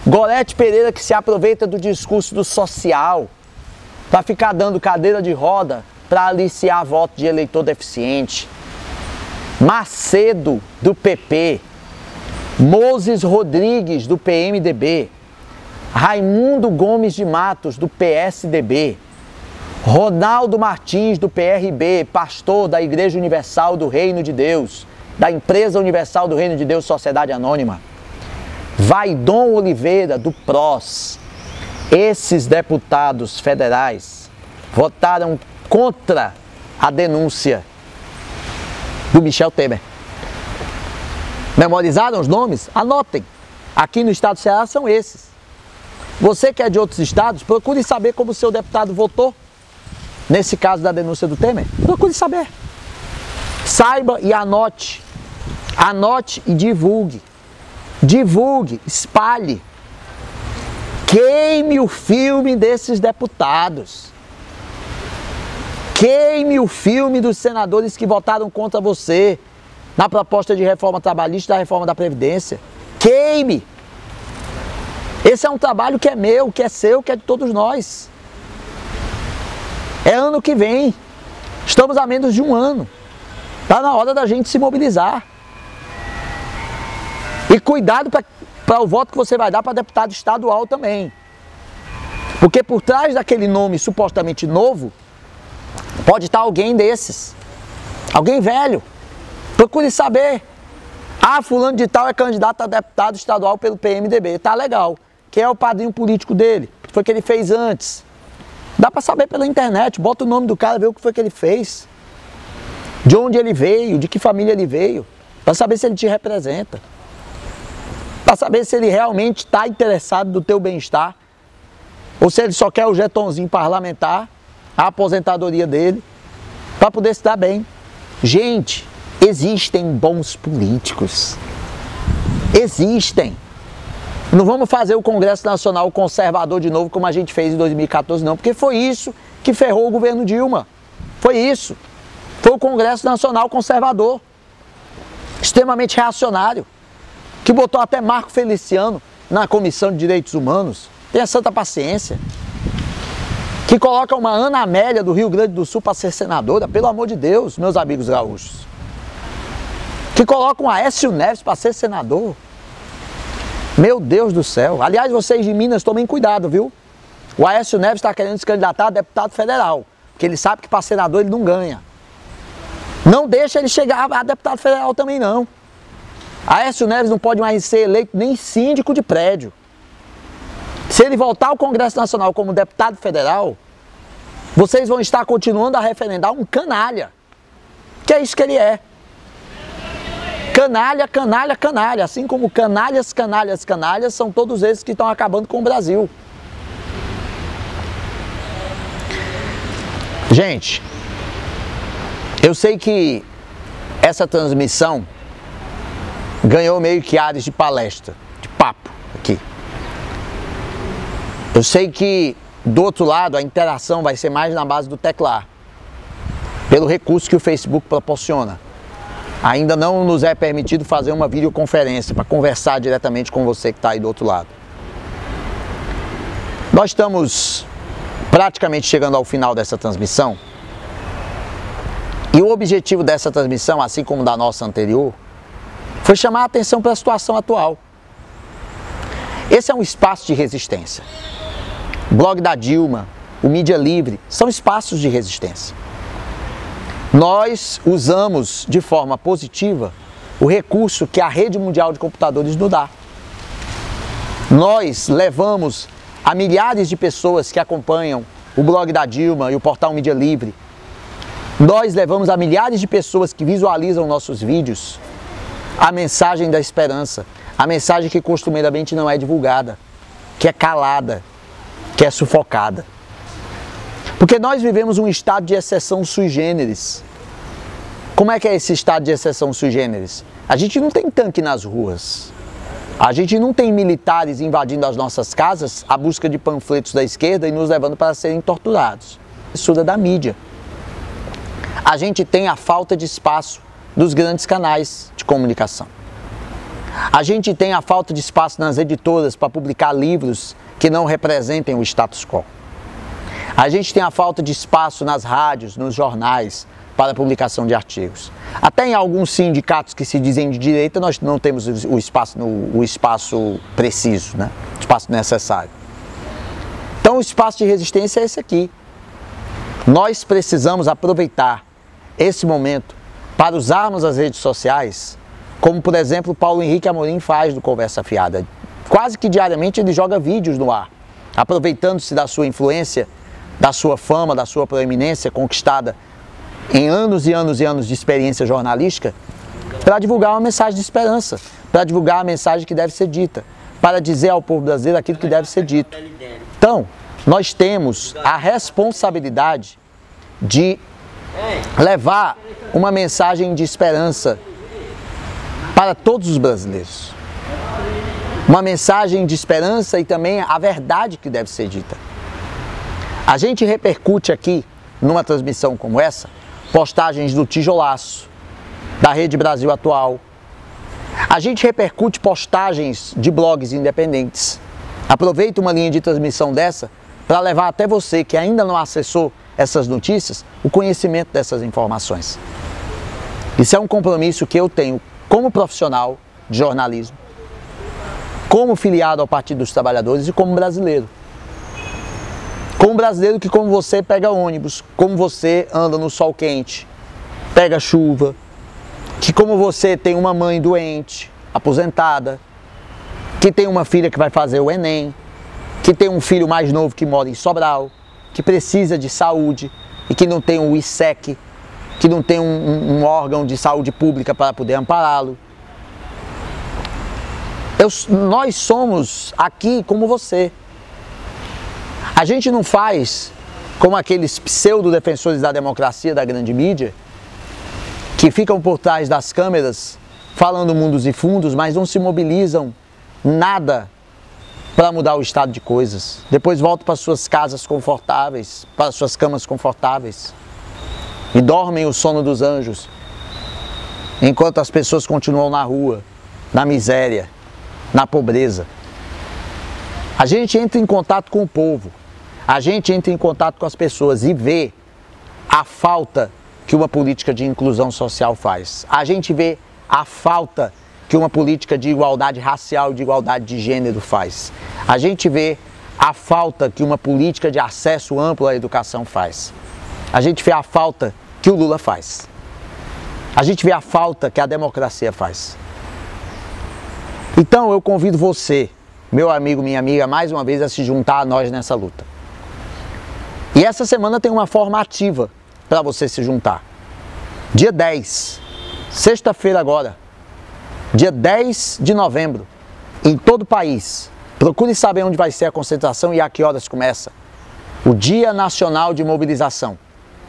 Gorete Pereira, que se aproveita do discurso do social para ficar dando cadeira de roda para aliciar voto de eleitor deficiente. Macedo, do PP. Moses Rodrigues, do PMDB. Raimundo Gomes de Matos, do PSDB, Ronaldo Martins, do PRB, pastor da Igreja Universal do Reino de Deus, da Empresa Universal do Reino de Deus, Sociedade Anônima, Vaidon Oliveira, do PROS. Esses deputados federais votaram contra a denúncia do Michel Temer. Memorizaram os nomes? Anotem. Aqui no estado do Ceará são esses. Você que é de outros estados, procure saber como o seu deputado votou nesse caso da denúncia do Temer. Procure saber. Saiba e anote. Anote e divulgue. Divulgue, espalhe. Queime o filme desses deputados. Queime o filme dos senadores que votaram contra você na proposta de reforma trabalhista e da reforma da Previdência. Queime! Esse é um trabalho que é meu, que é seu, que é de todos nós. É ano que vem. Estamos a menos de um ano. Está na hora da gente se mobilizar. E cuidado para o voto que você vai dar para deputado estadual também. Porque por trás daquele nome supostamente novo, pode estar alguém desses. Alguém velho. Procure saber. Ah, fulano de tal é candidato a deputado estadual pelo PMDB. Tá legal. Quem é o padrinho político dele? O que foi que ele fez antes? Dá para saber pela internet. Bota o nome do cara, vê o que foi que ele fez. De onde ele veio, de que família ele veio. Para saber se ele te representa. Para saber se ele realmente está interessado no teu bem-estar. Ou se ele só quer o jetonzinho parlamentar, a aposentadoria dele, para poder se dar bem. Gente, existem bons políticos. Existem. Não vamos fazer o Congresso Nacional conservador de novo como a gente fez em 2014 não, porque foi isso que ferrou o governo Dilma. Foi isso. Foi o Congresso Nacional conservador, extremamente reacionário, que botou até Marco Feliciano na Comissão de Direitos Humanos. Tenha santa paciência. Que coloca uma Ana Amélia do Rio Grande do Sul para ser senadora, pelo amor de Deus, meus amigos gaúchos. Que coloca um Aécio Neves para ser senador. Meu Deus do céu. Aliás, vocês de Minas tomem cuidado, viu? O Aécio Neves está querendo se candidatar a deputado federal, porque ele sabe que para senador ele não ganha. Não deixa ele chegar a deputado federal também não. Aécio Neves não pode mais ser eleito nem síndico de prédio. Se ele voltar ao Congresso Nacional como deputado federal, vocês vão estar continuando a referendar um canalha. Que é isso que ele é. Canalha, canalha, canalha. Assim como canalhas, canalhas, canalhas, são todos esses que estão acabando com o Brasil. Gente, eu sei que essa transmissão ganhou meio que ares de palestra, de papo aqui. Eu sei que do outro lado a interação vai ser mais na base do teclar, pelo recurso que o Facebook proporciona. Ainda não nos é permitido fazer uma videoconferência para conversar diretamente com você que está aí do outro lado. Nós estamos praticamente chegando ao final dessa transmissão. E o objetivo dessa transmissão, assim como da nossa anterior, foi chamar a atenção para a situação atual. Esse é um espaço de resistência. O blog da Dilma, o Mídia Livre, são espaços de resistência. Nós usamos de forma positiva o recurso que a Rede Mundial de Computadores nos dá. Nós levamos a milhares de pessoas que acompanham o blog da Dilma e o portal Mídia Livre. Nós levamos a milhares de pessoas que visualizam nossos vídeos a mensagem da esperança, a mensagem que costumeiramente não é divulgada, que é calada, que é sufocada. Porque nós vivemos um estado de exceção sui generis. Como é que é esse estado de exceção sui generis? A gente não tem tanque nas ruas. A gente não tem militares invadindo as nossas casas à busca de panfletos da esquerda e nos levando para serem torturados. Isso é da mídia. A gente tem a falta de espaço dos grandes canais de comunicação. A gente tem a falta de espaço nas editoras para publicar livros que não representem o status quo. A gente tem a falta de espaço nas rádios, nos jornais, para a publicação de artigos. Até em alguns sindicatos que se dizem de direita, nós não temos o espaço preciso, né? O espaço necessário. Então o espaço de resistência é esse aqui. Nós precisamos aproveitar esse momento para usarmos as redes sociais, como por exemplo o Paulo Henrique Amorim faz do Conversa Fiada. Quase que diariamente ele joga vídeos no ar, aproveitando-se da sua influência, da sua fama, da sua proeminência conquistada em anos e anos e anos de experiência jornalística, para divulgar uma mensagem de esperança, para divulgar a mensagem que deve ser dita, para dizer ao povo brasileiro aquilo que deve ser dito. Então, nós temos a responsabilidade de levar uma mensagem de esperança para todos os brasileiros. Uma mensagem de esperança e também a verdade que deve ser dita. A gente repercute aqui, numa transmissão como essa, postagens do Tijolaço, da Rede Brasil Atual. A gente repercute postagens de blogs independentes. Aproveita uma linha de transmissão dessa para levar até você que ainda não acessou essas notícias, o conhecimento dessas informações. Isso é um compromisso que eu tenho como profissional de jornalismo, como filiado ao Partido dos Trabalhadores e como brasileiro. Como brasileiro que, como você, pega ônibus, como você anda no sol quente, pega chuva, que como você tem uma mãe doente, aposentada, que tem uma filha que vai fazer o Enem, que tem um filho mais novo que mora em Sobral, que precisa de saúde e que não tem um ISEC, que não tem um órgão de saúde pública para poder ampará-lo. Nós somos aqui como você. A gente não faz como aqueles pseudo-defensores da democracia da grande mídia, que ficam por trás das câmeras falando mundos e fundos, mas não se mobilizam nada para mudar o estado de coisas. Depois voltam para suas casas confortáveis, para suas camas confortáveis e dormem o sono dos anjos, enquanto as pessoas continuam na rua, na miséria, na pobreza. A gente entra em contato com o povo, a gente entra em contato com as pessoas e vê a falta que uma política de inclusão social faz. A gente vê a falta que uma política de igualdade racial e de igualdade de gênero faz. A gente vê a falta que uma política de acesso amplo à educação faz. A gente vê a falta que o Lula faz. A gente vê a falta que a democracia faz. Então eu convido você, meu amigo, minha amiga, mais uma vez a se juntar a nós nessa luta. E essa semana tem uma forma ativa para você se juntar. Dia 10, sexta-feira agora, dia 10 de novembro, em todo o país, procure saber onde vai ser a concentração e a que horas começa. O Dia Nacional de Mobilização,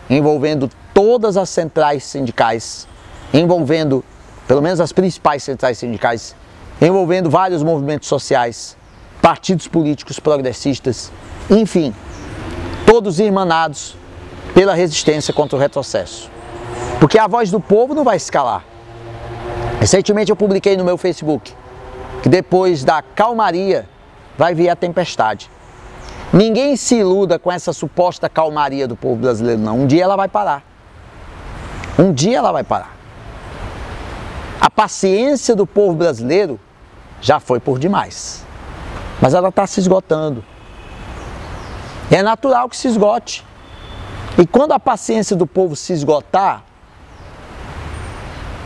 envolvendo todas as centrais sindicais, envolvendo pelo menos as principais centrais sindicais, envolvendo vários movimentos sociais, partidos políticos progressistas, enfim, todos irmanados pela resistência contra o retrocesso. Porque a voz do povo não vai se calar. Recentemente eu publiquei no meu Facebook que depois da calmaria vai vir a tempestade. Ninguém se iluda com essa suposta calmaria do povo brasileiro, não. Um dia ela vai parar. Um dia ela vai parar. A paciência do povo brasileiro já foi por demais. Mas ela está se esgotando. É natural que se esgote. E quando a paciência do povo se esgotar,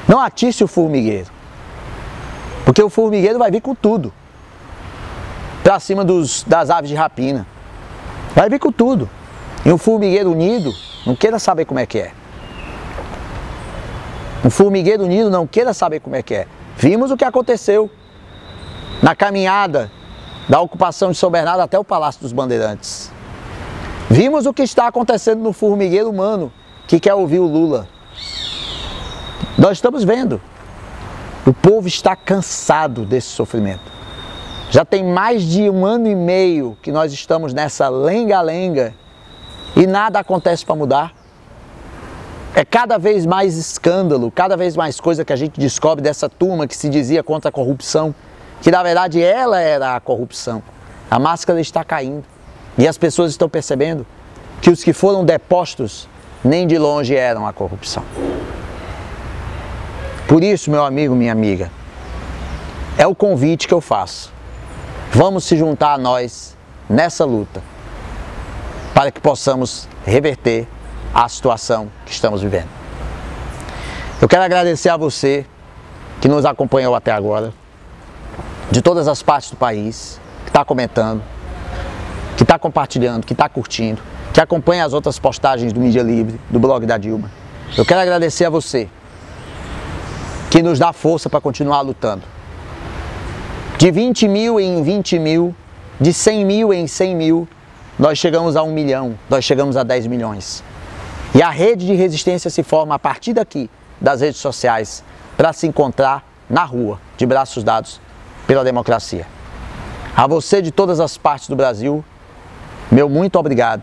não atice o formigueiro. Porque o formigueiro vai vir com tudo. Para cima das aves de rapina. Vai vir com tudo. E um formigueiro unido, não queira saber como é que é. Um formigueiro unido não queira saber como é que é. Vimos o que aconteceu na caminhada da ocupação de São Bernardo até o Palácio dos Bandeirantes. Vimos o que está acontecendo no formigueiro humano que quer ouvir o Lula. Nós estamos vendo. O povo está cansado desse sofrimento. Já tem mais de 1 ano e meio que nós estamos nessa lenga-lenga e nada acontece para mudar. É cada vez mais escândalo, cada vez mais coisa que a gente descobre dessa turma que se dizia contra a corrupção, que na verdade ela era a corrupção. A máscara está caindo e as pessoas estão percebendo que os que foram depostos nem de longe eram a corrupção. Por isso, meu amigo, minha amiga, é o convite que eu faço. Vamos se juntar a nós nessa luta. para que possamos reverter a situação que estamos vivendo. Eu quero agradecer a você que nos acompanhou até agora, de todas as partes do país, que está comentando, que está compartilhando, que está curtindo, que acompanha as outras postagens do Mídia Livre, do blog da Dilma. Eu quero agradecer a você, que nos dá força para continuar lutando. De 20 mil em 20 mil, de 100 mil em 100 mil, nós chegamos a 1 milhão, nós chegamos a 10 milhões. E a rede de resistência se forma a partir daqui, das redes sociais, para se encontrar na rua, de braços dados pela democracia. A você de todas as partes do Brasil, meu muito obrigado.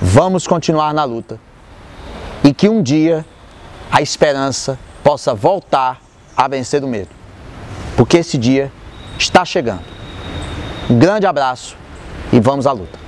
Vamos continuar na luta. E que um dia a esperança possa voltar a vencer o medo. Porque esse dia está chegando. Um grande abraço e vamos à luta.